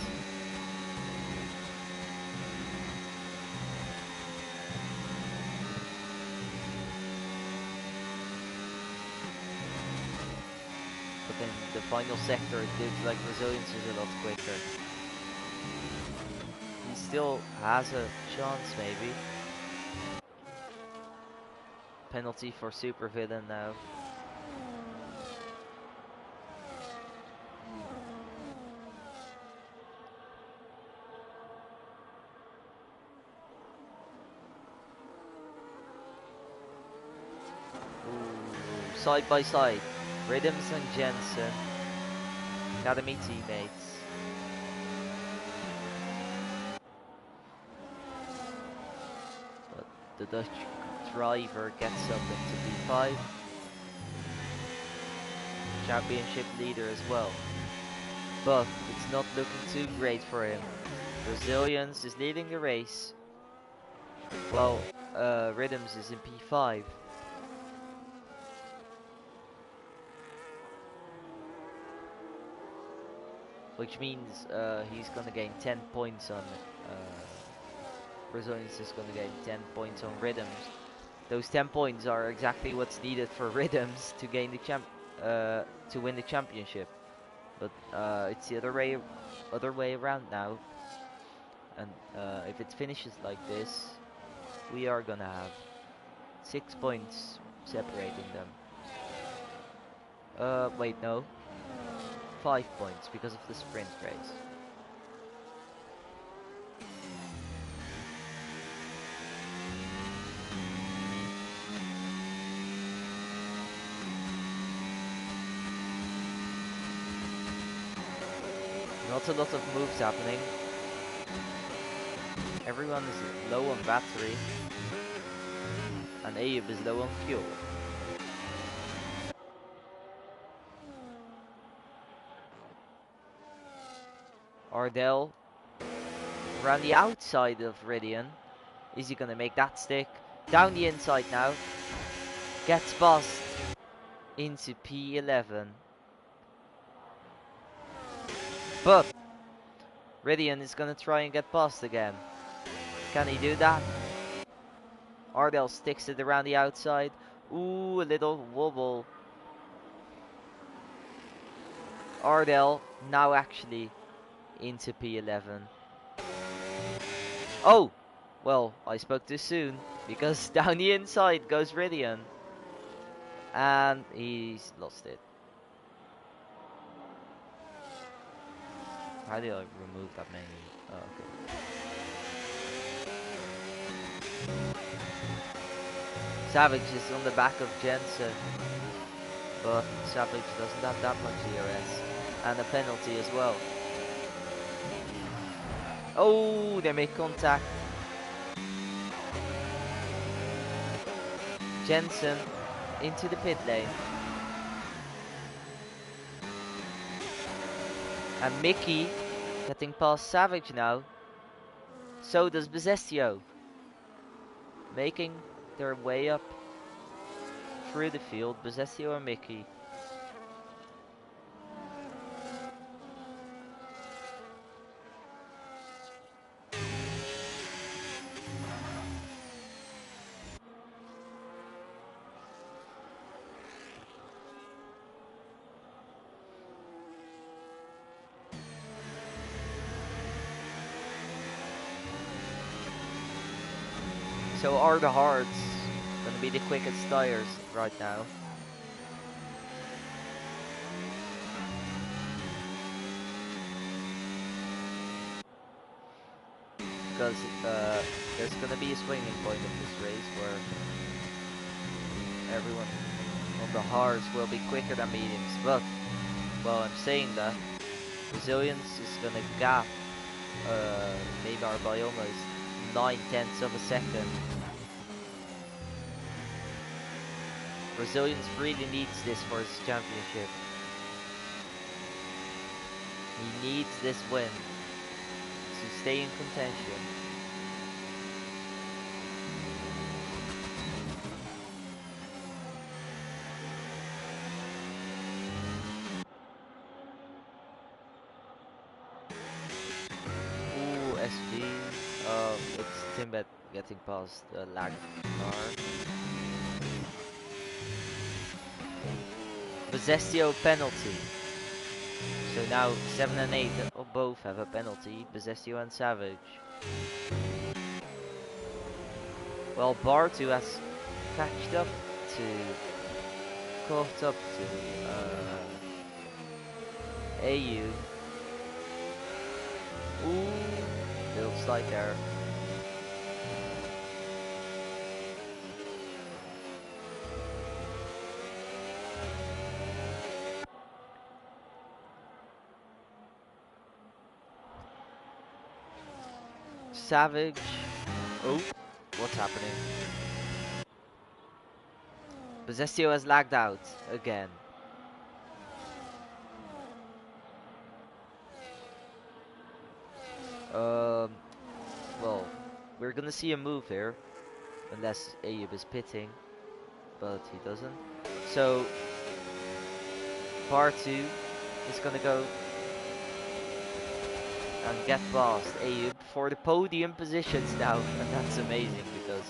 But in the final sector it looks like Brazilians is a lot quicker. He still has a chance maybe. Penalty for supervillain now. Ooh, side by side. Rhythms and Jensen. Academy teammates. But the Dutch driver gets up into P5. Championship leader as well. But it's not looking too great for him. Brazilians is leading the race. Well, Rhythms is in P5. Which means he's gonna gain 10 points on Brazilians is gonna gain 10 points on Rhythms. Those 10 points are exactly what's needed for Rhythms to gain the to win the championship. But it's the other way around now. And if it finishes like this, we are gonna have 6 points separating them. Wait, no. 5 points because of the sprint race. Not a lot of moves happening. Everyone is low on battery. And Ayub is low on fuel. Ardell around the outside of Ridian. Is he gonna make that stick? Down the inside now. Gets past into P11. But Ridian is gonna try and get past again. Can he do that? Ardell sticks it around the outside. Ooh, a little wobble. Ardell now actually into P11. Oh! Well, I spoke too soon, because down the inside goes Ridian. And he's lost it. How did I remove that menu? Oh, okay. Savage is on the back of Jensen. But Savage doesn't have that much ERS. And a penalty as well. Oh, they make contact. Jensen into the pit lane. And Mickey getting past Savage now. So does Besestio. Making their way up through the field. Bozesio and Mickey. So are the hards gonna be the quickest tires right now? Because there's gonna be a swinging point of this race where everyone on the hards will be quicker than mediums. But while I'm saying that, Resilience is gonna gap Neymar by almost 9/10 of a second. Resilience really needs this for his championship. He needs this win to stay in contention. Ooh, SG. It's Timbet getting past the lag car. Bozesio penalty. So now 7 and 8 both have a penalty, Bozesio and Savage. Well, Bartu has catched up to, caught up to AU. Ooh, little slide there. Savage. Oh, what's happening? Bozesio has lagged out again. Well, we're gonna see a move here, unless Ayub is pitting, but he doesn't. So, Bartu is gonna go and get past Ayub for the podium positions now, and that's amazing because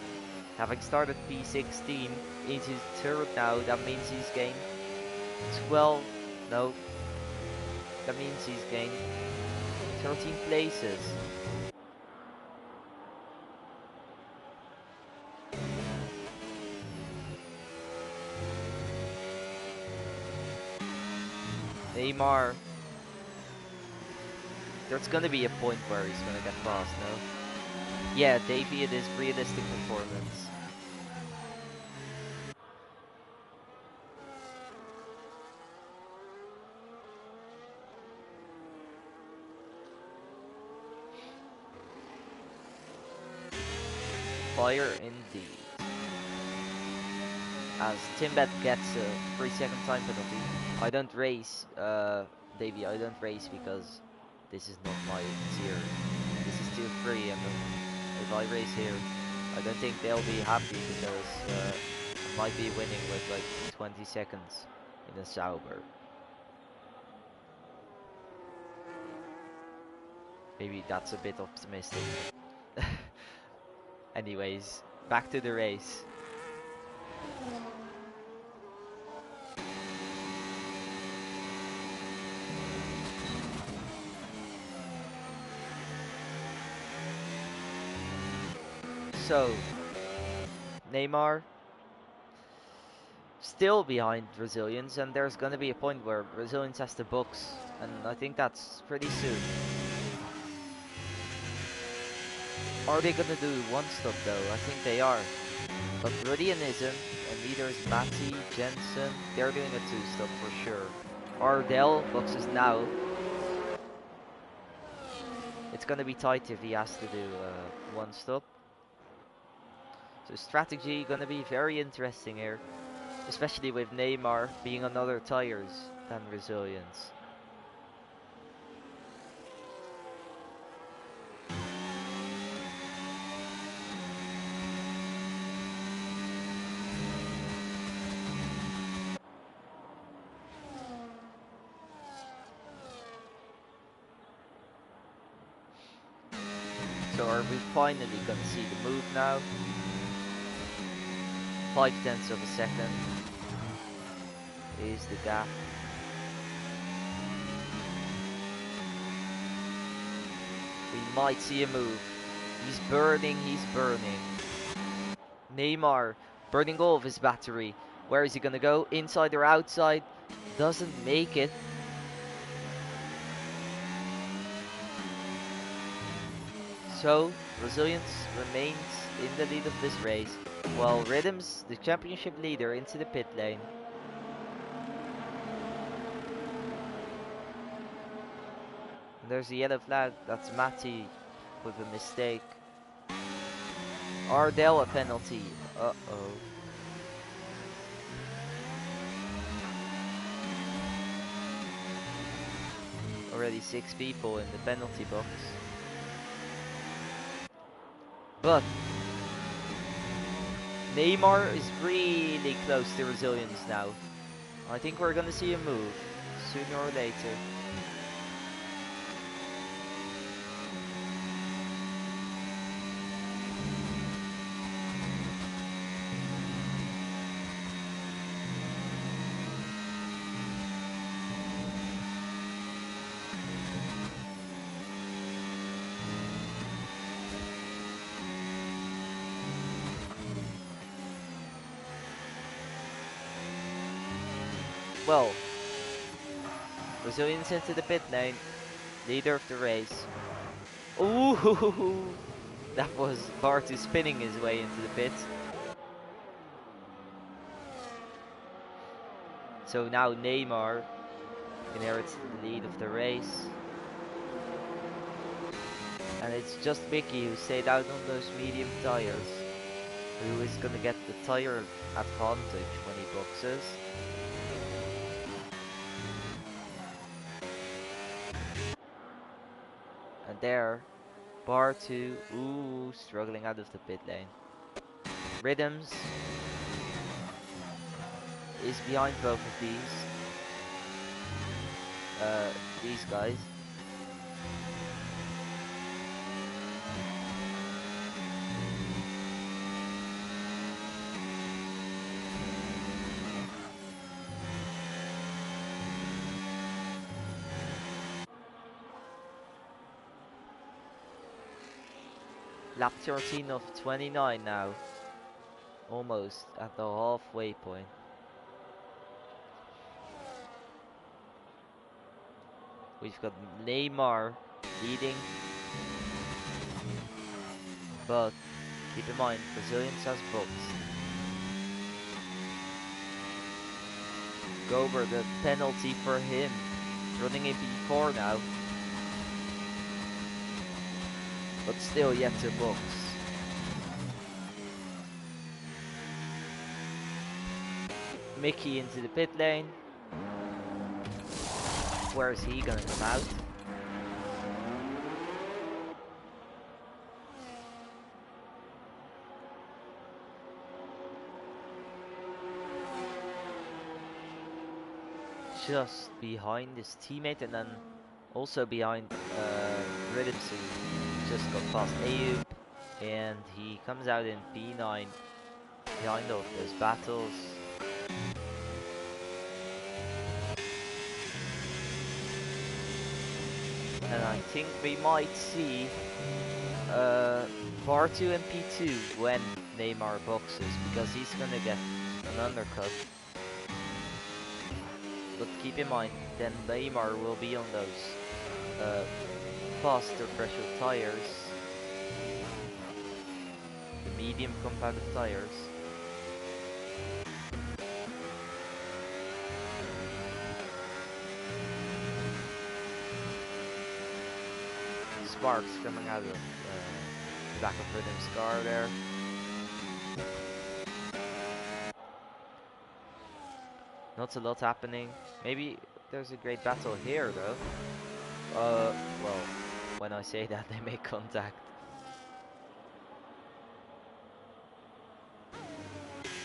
having started P16 into third now, that means he's gained 12. No, that means he's gained 13 places. Neymar. There's gonna be a point where he's gonna get past, no? Yeah, Davey, it is realistic performance. Fire indeed. As Timbet gets a 3-second time penalty. I don't race, Davey, I don't race because this is not my tier. This is tier 3, and if I race here, I don't think they'll be happy because I might be winning with like 20 seconds in a Sauber. Maybe that's a bit optimistic. Anyways, back to the race. So, Neymar still behind Resilience, and there's gonna be a point where Resilience has to box, and I think that's pretty soon. Are they gonna do one stop though? I think they are. But Rudian isn't, and neither is Matty, Jensen. They're doing a 2-stop for sure. Ardell boxes now. It's gonna be tight if he has to do one stop. So strategy gonna be very interesting here, especially with Neymar being on other tires than Resilience. Neymar, we finally gonna see the move now. 0.5 of a second is the gap. We might see a move. He's burning, he's burning. Neymar burning all of his battery. Where is he gonna go? Inside or outside? Doesn't make it. So, Brazilians remains in the lead of this race, while Rhythms, the championship leader, into the pit lane. And there's a yellow flag, that's Matti with a mistake. Ardell a penalty, uh-oh. Already 6 people in the penalty box. But Neymar is really close to Brazilians now. I think we're gonna see a move sooner or later. Well, Brazilians into the pit lane, leader of the race. Ooh, that was Bartu spinning his way into the pit. So now Neymar inherits the lead of the race. And it's just Mickey who stayed out on those medium tires, who is gonna get the tire advantage when he boxes. And there, Bartu, ooh, struggling out of the pit lane. Rhythms is behind both of these guys. Lap 13 of 29 now. Almost at the halfway point. We've got Neymar leading. But keep in mind, Brazilians has boxed. Gober, the penalty for him. Running in P4 now. But still yet to box. Mickey into the pit lane. Where is he gonna come out? Just behind his teammate and then also behind Rhythms, who just got past Ayub, and he comes out in P9 behind all of those battles. And I think we might see Bartu in P2 when Neymar boxes, because he's gonna get an undercut. But keep in mind, then Neymar will be on those faster pressure tires, the medium compacted tires. Sparks coming out of the back of Rhythm's car there. Not a lot happening. Maybe there's a great battle here though. Well, when I say that, they make contact.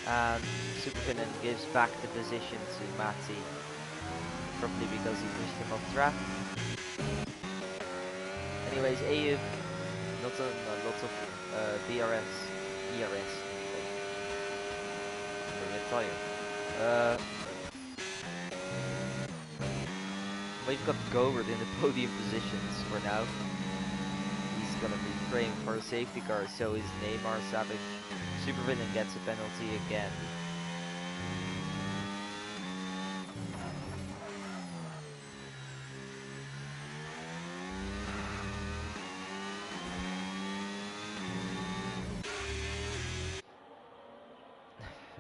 And Supervillain gives back the position to Matti, probably because he pushed him off track. Anyways, Ayub not on lots of BRS, ERS. I'm a bit tired. We've got Govert in the podium positions for now. He's gonna be praying for a safety car, so his Neymar Savage supervillain gets a penalty again.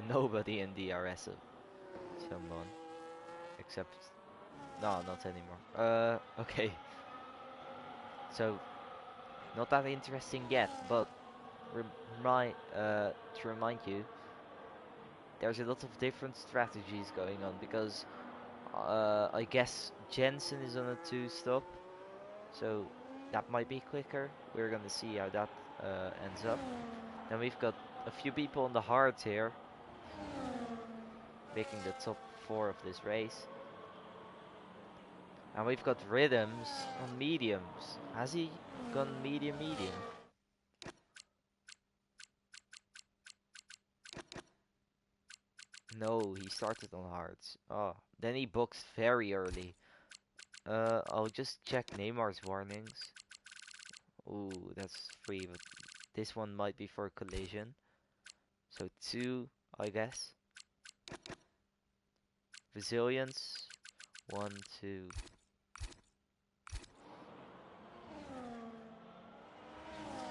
Nobody in DRS of someone except no, not anymore. Okay. So not that interesting yet, but to remind you, there's a lot of different strategies going on because I guess Jensen is on a 2-stop, so that might be quicker. We're gonna see how that ends up. Then we've got a few people on the hards here, making the top 4 of this race. And we've got Rhythms on mediums. Has he gone medium? No, he started on hards. Oh, then he boxed very early. I'll just check Neymar's warnings. Ooh, that's 3, but this one might be for collision. So 2, I guess. Resilience, 1, 2.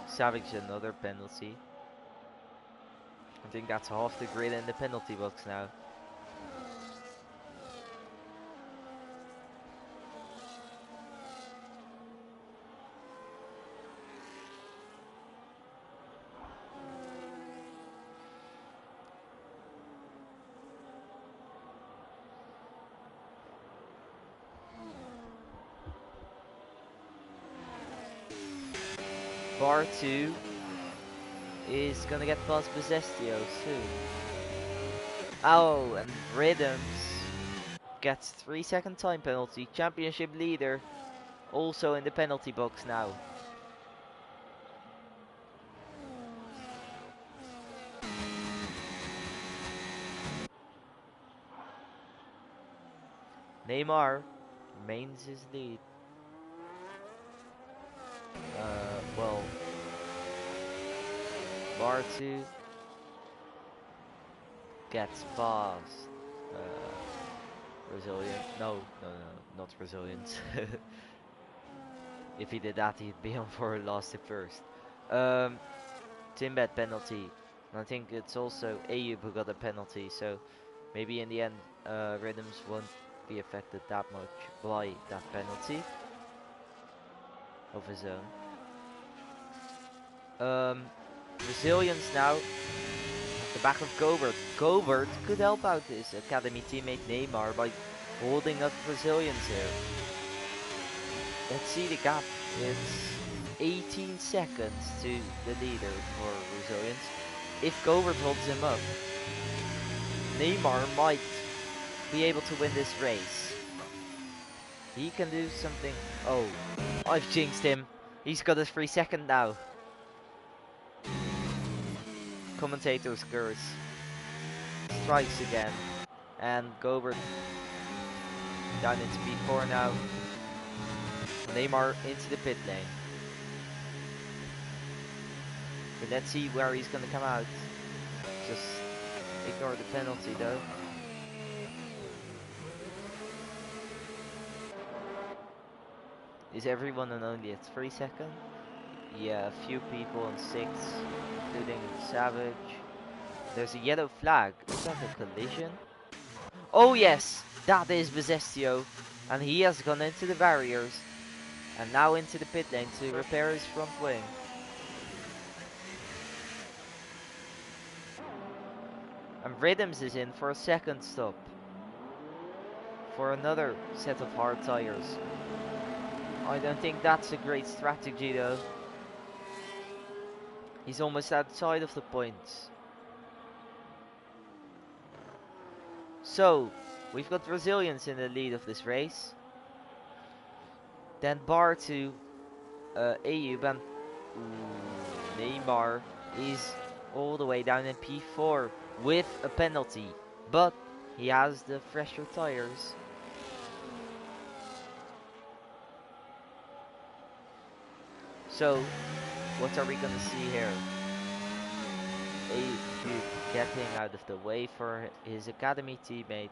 Savage, another penalty. I think that's half the grid in the penalty box now. Bar 2 is gonna get past Besestio soon. Oh, and Rhythms gets 3-second time penalty. Championship leader also in the penalty box now. Neymar remains his lead. Well, Bar 2 gets past Resilient. No, not Resilient. If he did that, he'd be on for a last first. Timbet penalty. And I think it's also Ayub who got a penalty, so maybe in the end Rhythms won't be affected that much by that penalty of his own. Resilience now at the back of Govert. Govert could help out his academy teammate Neymar by holding up Resilience here. Let's see the gap. It's 18 seconds to the leader for Resilience. If Govert holds him up, Neymar might be able to win this race. He can do something. Oh, I've jinxed him. He's got his 3-second now. Commentator's curse strikes again, and Govert down into P4 now. Neymar into the pit lane. But let's see where he's gonna come out. Just ignore the penalty though. Is everyone on only a 3-second? Yeah, a few people on 6, including Savage. There's a yellow flag. Is that a collision? Oh yes, that is Besestio. And he has gone into the barriers. And now into the pit lane to repair his front wing. And Rhythms is in for a second stop. For another set of hard tires. I don't think that's a great strategy though. He's almost outside of the points. So, we've got Resilience in the lead of this race. Then Bar to Ayub, and Ooh, Neymar is all the way down in P4 with a penalty, but he has the fresher tires. So, what are we gonna see here? Adrian getting out of the way for his academy teammate,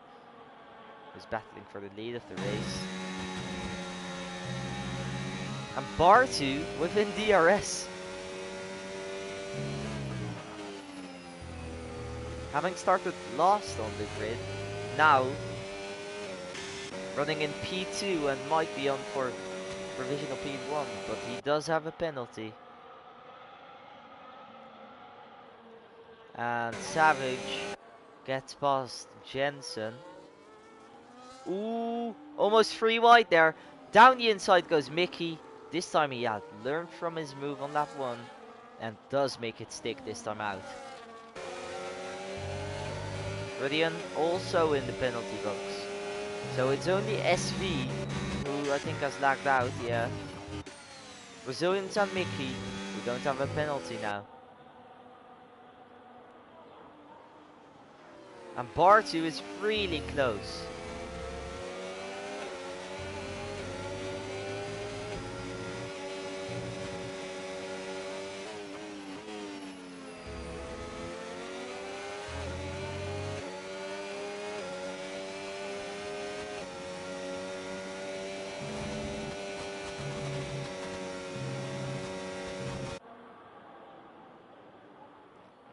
who's battling for the lead of the race. And Bartu within DRS. Having started last on the grid, now running in P2 and might be on for provisional P1, but he does have a penalty. And Savage gets past Jensen. Ooh, almost free wide there. Down the inside goes Mickey. This time he had learned from his move on that one and does make it stick this time out. Ridian also in the penalty box. So it's only SV who I think has lagged out, yeah. Brazilians and Mickey, we don't have a penalty now. And Bartu is really close.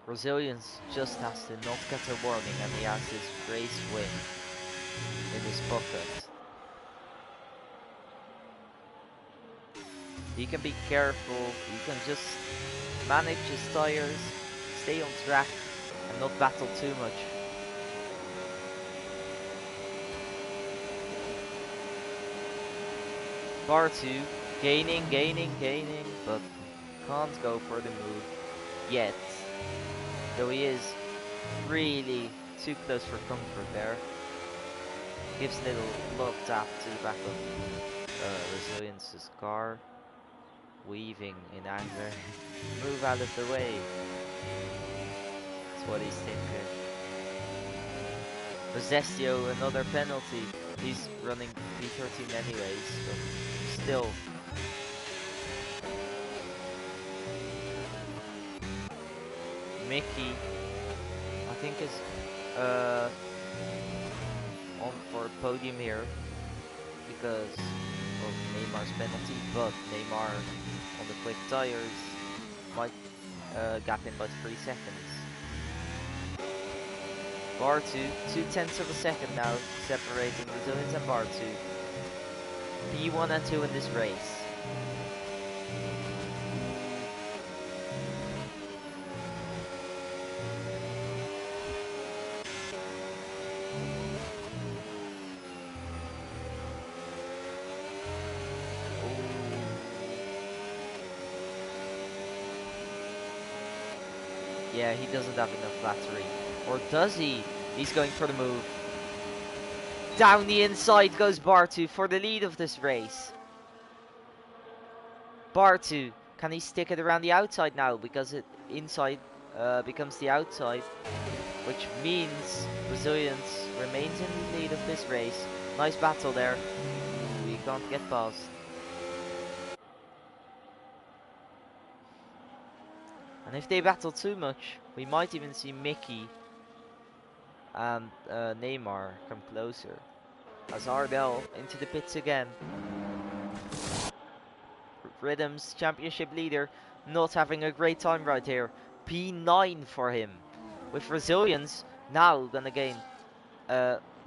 Brazilians just has to not get a warning and he has his race win in his pocket. He can be careful, he can just manage his tires, stay on track and not battle too much. Bartu gaining, but can't go for the move yet. Though he is really too close for comfort there. Gives a little love tap to the back of Resilience's car. Weaving in anger. Move out of the way. That's what he's thinking. Possessio, another penalty. He's running P13 anyways, but still. Mickey, I think is on for a podium here because of Neymar's penalty, but Neymar on the quick tires might gap in by 3 seconds. Bartu, 0.2 of a second now, separating Resilience and Bartu. P1 and 2 in this race. Yeah, he doesn't have enough battery. Or does he? He's going for the move. Down the inside goes Bartu for the lead of this race. Bartu, can he stick it around the outside now? Because it inside becomes the outside. Which means Brazilians remains in the lead of this race. Nice battle there. Ooh, he can't get past. And if they battle too much, we might even see Mickey and Neymar come closer. As Ardell into the pits again. Rhythm's championship leader not having a great time right here. P9 for him. With Resilience now gonna gain,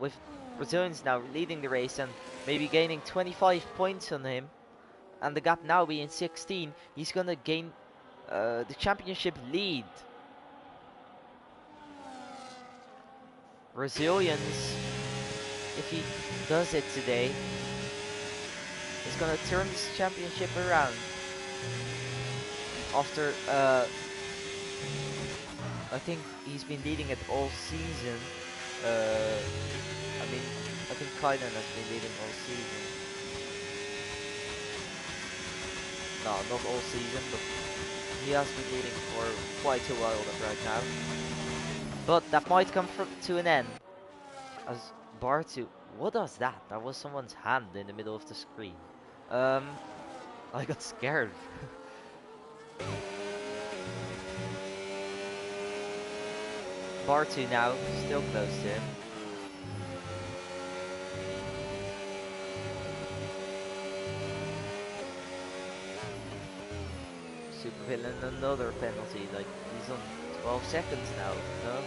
with Resilience now leading the race and maybe gaining 25 points on him. And the gap now being 16, he's gonna gain the championship lead. Resilience, if he does it today, is gonna turn this championship around. After I think he's been leading it all season. I mean, I think Kylan has been leading all season. No, not all season, but He has been leading for quite a while right now. But that might come to an end. As Bartu... What was that? That was someone's hand in the middle of the screen. I got scared. Bartu now, still close to him. Supervillain another penalty, like he's on 12 seconds now, no?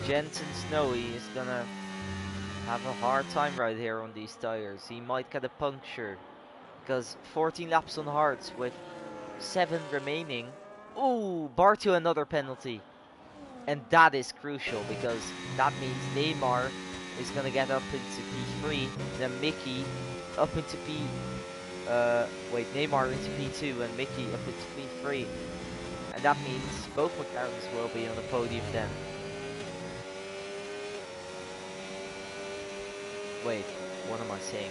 Jensen Snowy is gonna have a hard time right here on these tires. He might get a puncture because 14 laps on hards with 7 remaining. Ooh, Bartu another penalty. And that is crucial because that means Neymar is going to get up into P3, then Mickey up into Neymar into P2 and Mickey up into P3. And that means both McLarens will be on the podium then. Wait, what am I saying,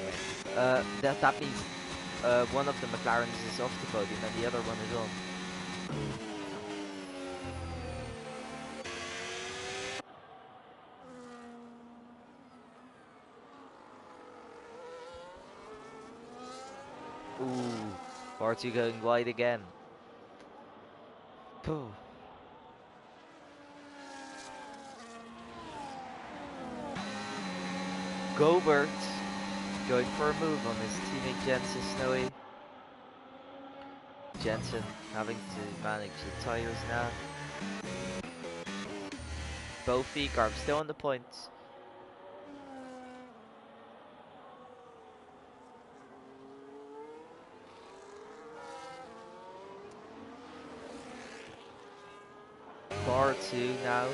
man? That means one of the McLarens is off the podium and the other one is on. Ooh, Bartu going wide again. Pooh. Gobert going for a move on his teammate Jensen Snowy. Jensen having to manage the tires now. Both Garb still on the points. Bartu now.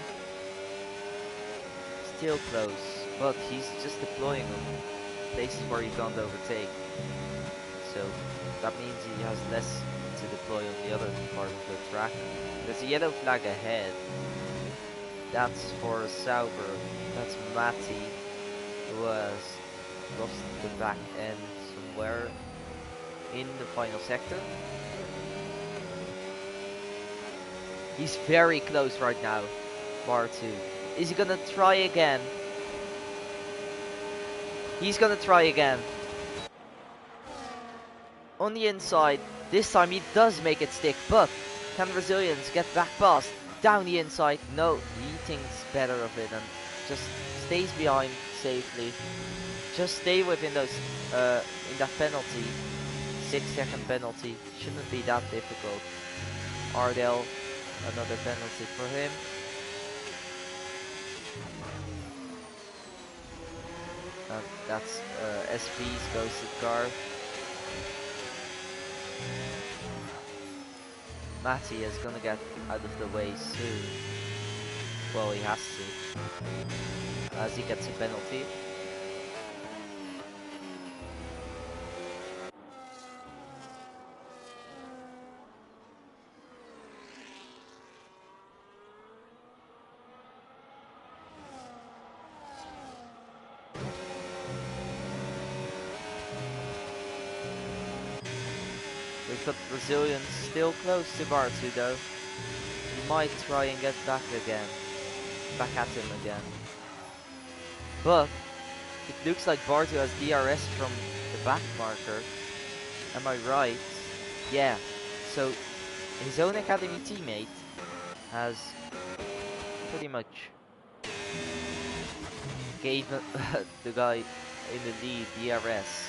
Still close, but he's just deploying on places where he can't overtake. So that means he has less to deploy on the other part of the track. There's a yellow flag ahead. That's for Sauber. That's Matty, who has lost the back end somewhere in the final sector. He's very close right now, Bartu. Is he gonna try again? He's gonna try again. On the inside, this time he does make it stick, but can the Brazilians get back past? Down the inside, no, he thinks better of it and just stays behind safely. Just stay within those, in that penalty, 6-second penalty, shouldn't be that difficult. Ardell, another penalty for him. And that's SP's ghosted car. Matty is gonna get out of the way soon. Well, he has to, as he gets a penalty. We've got Brazilians still close to Bartu though. He might try and get back at him again. But it looks like Bartu has DRS from the back marker. Am I right? Yeah. So his own academy teammate has pretty much gave the guy in the lead DRS.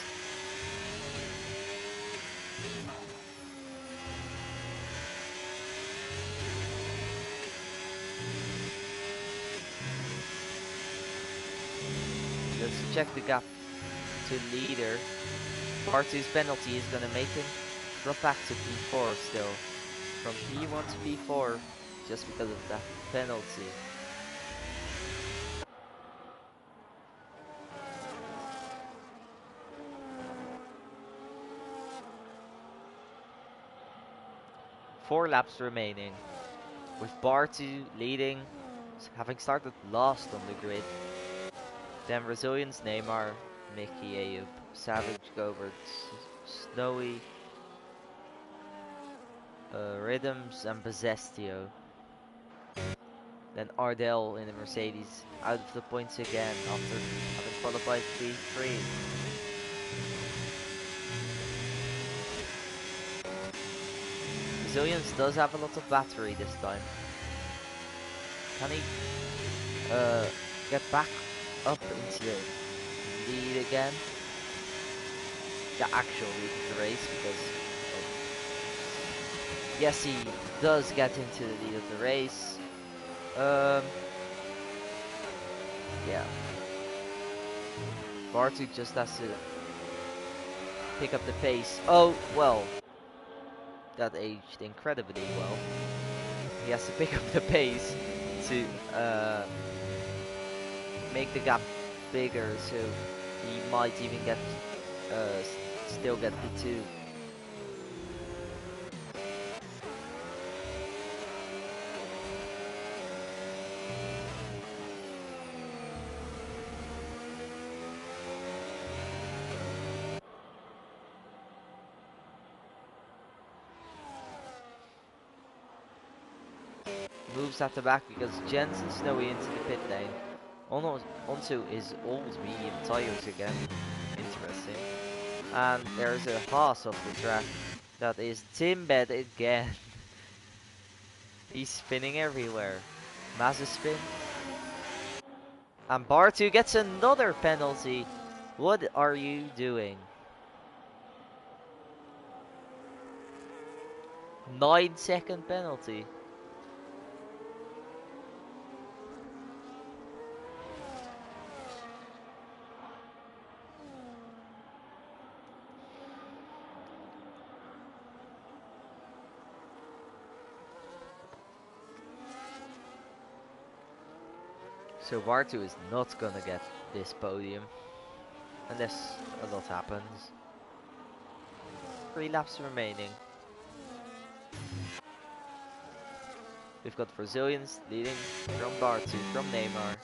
Let's check the gap to leader. Bartu's penalty is gonna make him drop back to P4 still. From P1 to P4 just because of that penalty. Four laps remaining. with Bartu leading, having started last on the grid. Then Resilience, Neymar, Mickey, Ayub, Savage, Gobert, Snowy, Rhythms and Bezestio. Then Ardell in the Mercedes out of the points again after having qualified P3. Resilience does have a lot of battery this time. Can he get back up into the lead again? The actual lead of the race, because yes, he does get into the lead of the race. Yeah. Bartu just has to pick up the pace. Oh, well. That aged incredibly well. He has to pick up the pace to make the gap bigger, so he might even get still get P2. Moves at the back because Jensen Snowy into the pit lane. Onto his old medium tires again. Interesting. And there's a Haas off the track. That is Timbed again. He's spinning everywhere. Mazespin. And Bartu gets another penalty. What are you doing? 9-second penalty. So Bartu is not gonna get this podium unless a lot happens. 3 laps remaining. We've got Brazilians leading from Bartu, from Neymar.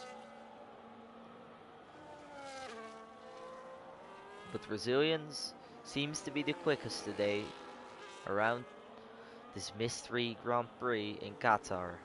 But Brazilians seems to be the quickest today around this mystery Grand Prix in Qatar.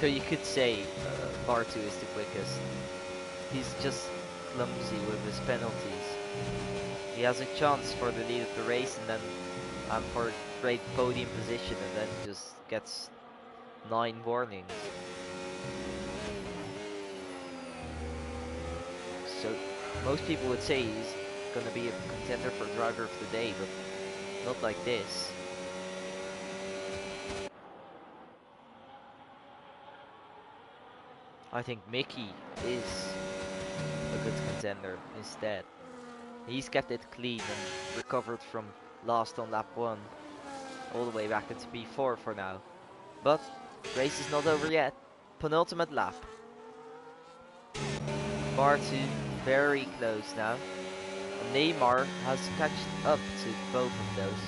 So you could say Bartu is the quickest. He's just clumsy with his penalties. He has a chance for the lead of the race and then for a great podium position, and then just gets 9 warnings. So most people would say he's gonna be a contender for driver of the day, but not like this. I think Mickey is a good contender instead. He's kept it clean and recovered from last on lap 1 all the way back into P4 for now. But race is not over yet. Penultimate lap. Bartu very close now. And Neymar has catched up to both of those.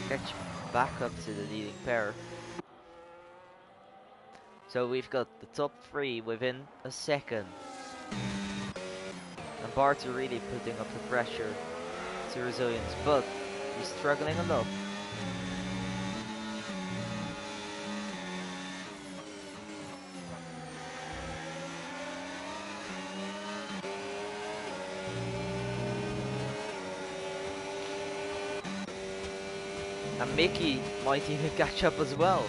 Catch back up to the leading pair. So we've got the top 3 within a second. And Bartu really putting up the pressure to Resilience, but he's struggling a lot. And Mickey might even catch up as well.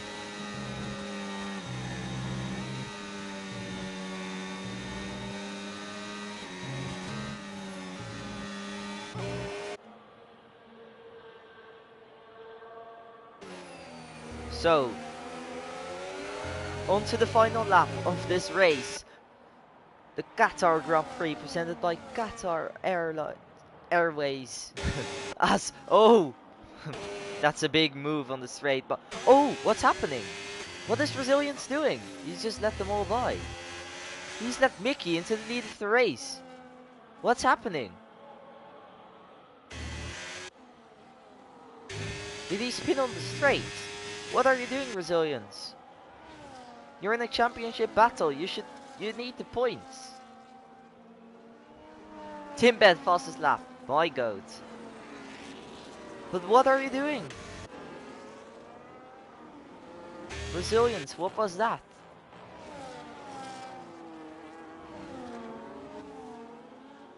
So, on to the final lap of this race. The Qatar Grand Prix presented by Qatar Airways. As oh, that's a big move on the straight. But oh, what's happening? What is Brazilians doing? He's just let them all by. He's let Mickey into the lead of the race. What's happening? Did he spin on the straight? What are you doing, Brazilians? You're in a championship battle. You need the points. Timbed fastest lap. My god. But what are you doing? Brazilians, what was that?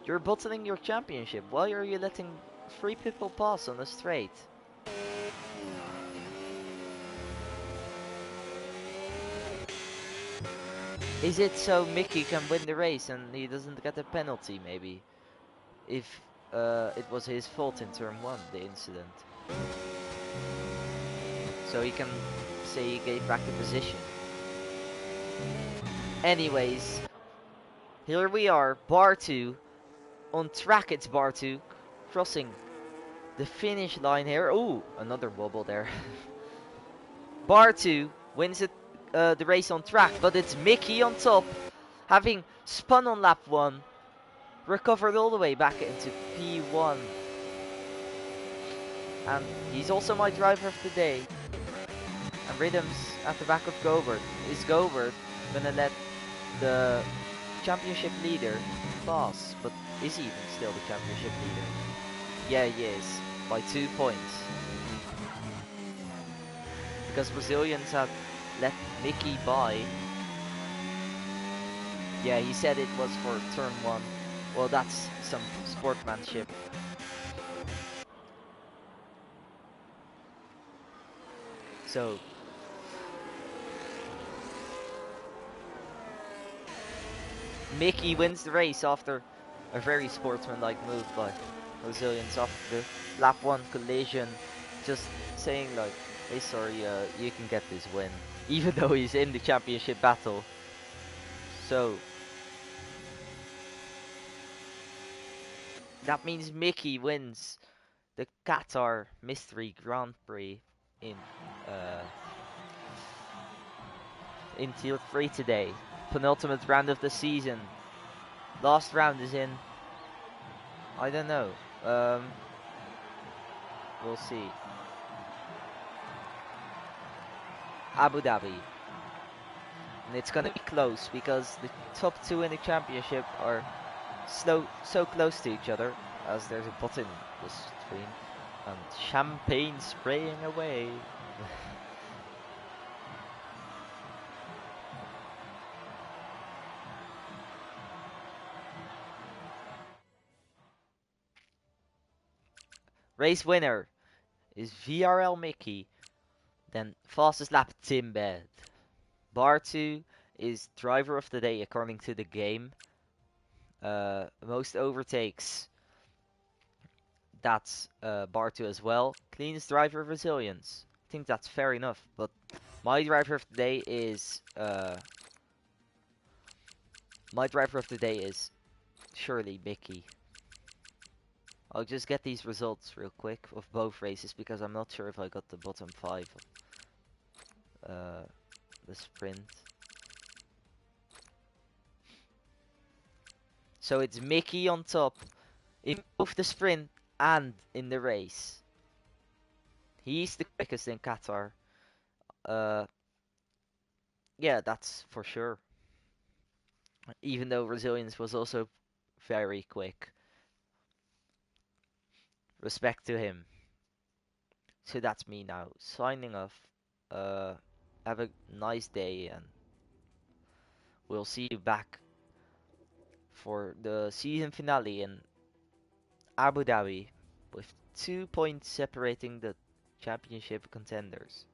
You're bottling your championship. Why are you letting 3 people pass on the straight? Is it so Mickey can win the race and he doesn't get a penalty, maybe? If it was his fault in turn 1, the incident. So he can say he gave back the position. Anyways, here we are, bar 2. On track it's bar 2. Crossing the finish line here. Ooh, another wobble there. Bar 2 wins it, the race on track, but it's Mickey on top, having spun on lap 1, recovered all the way back into P1. And he's also my driver of the day. And Rhythms at the back of Govert. Is Govert gonna let the championship leader pass? But is he even still the championship leader? Yeah, he is. By 2 points. Because Brazilians have let Mickey by. Yeah, he said it was for turn 1. Well, that's some sportsmanship. So Mickey wins the race after a very sportsmanlike move by Brazilians after the lap 1 collision, just saying like, hey, sorry, you can get this win, even though he's in the championship battle. So that means Mickey wins the Qatar Mystery Grand Prix in uh, Tier 3 today. Penultimate round of the season. Last round is in, I don't know. We'll see. Abu Dhabi. And it's gonna be close because the top 2 in the championship are so close to each other, as there's a button in the screen. And champagne spraying away. Race winner is VRL Mickey. Then fastest lap Timbed. Bar 2 is driver of the day according to the game. Most overtakes. That's bar 2 as well. Cleanest driver resilience. I think that's fair enough. But my driver of the day is surely Mickey. I'll just get these results real quick of both races because I'm not sure if I got the bottom 5 of the sprint. So it's Mickey on top in both the sprint and in the race. He's the quickest in Qatar. Yeah, that's for sure. Even though Resilience was also very quick. Respect to him. So that's me now, signing off. Have a nice day, and we'll see you back for the season finale in Abu Dhabi with 2 points separating the championship contenders.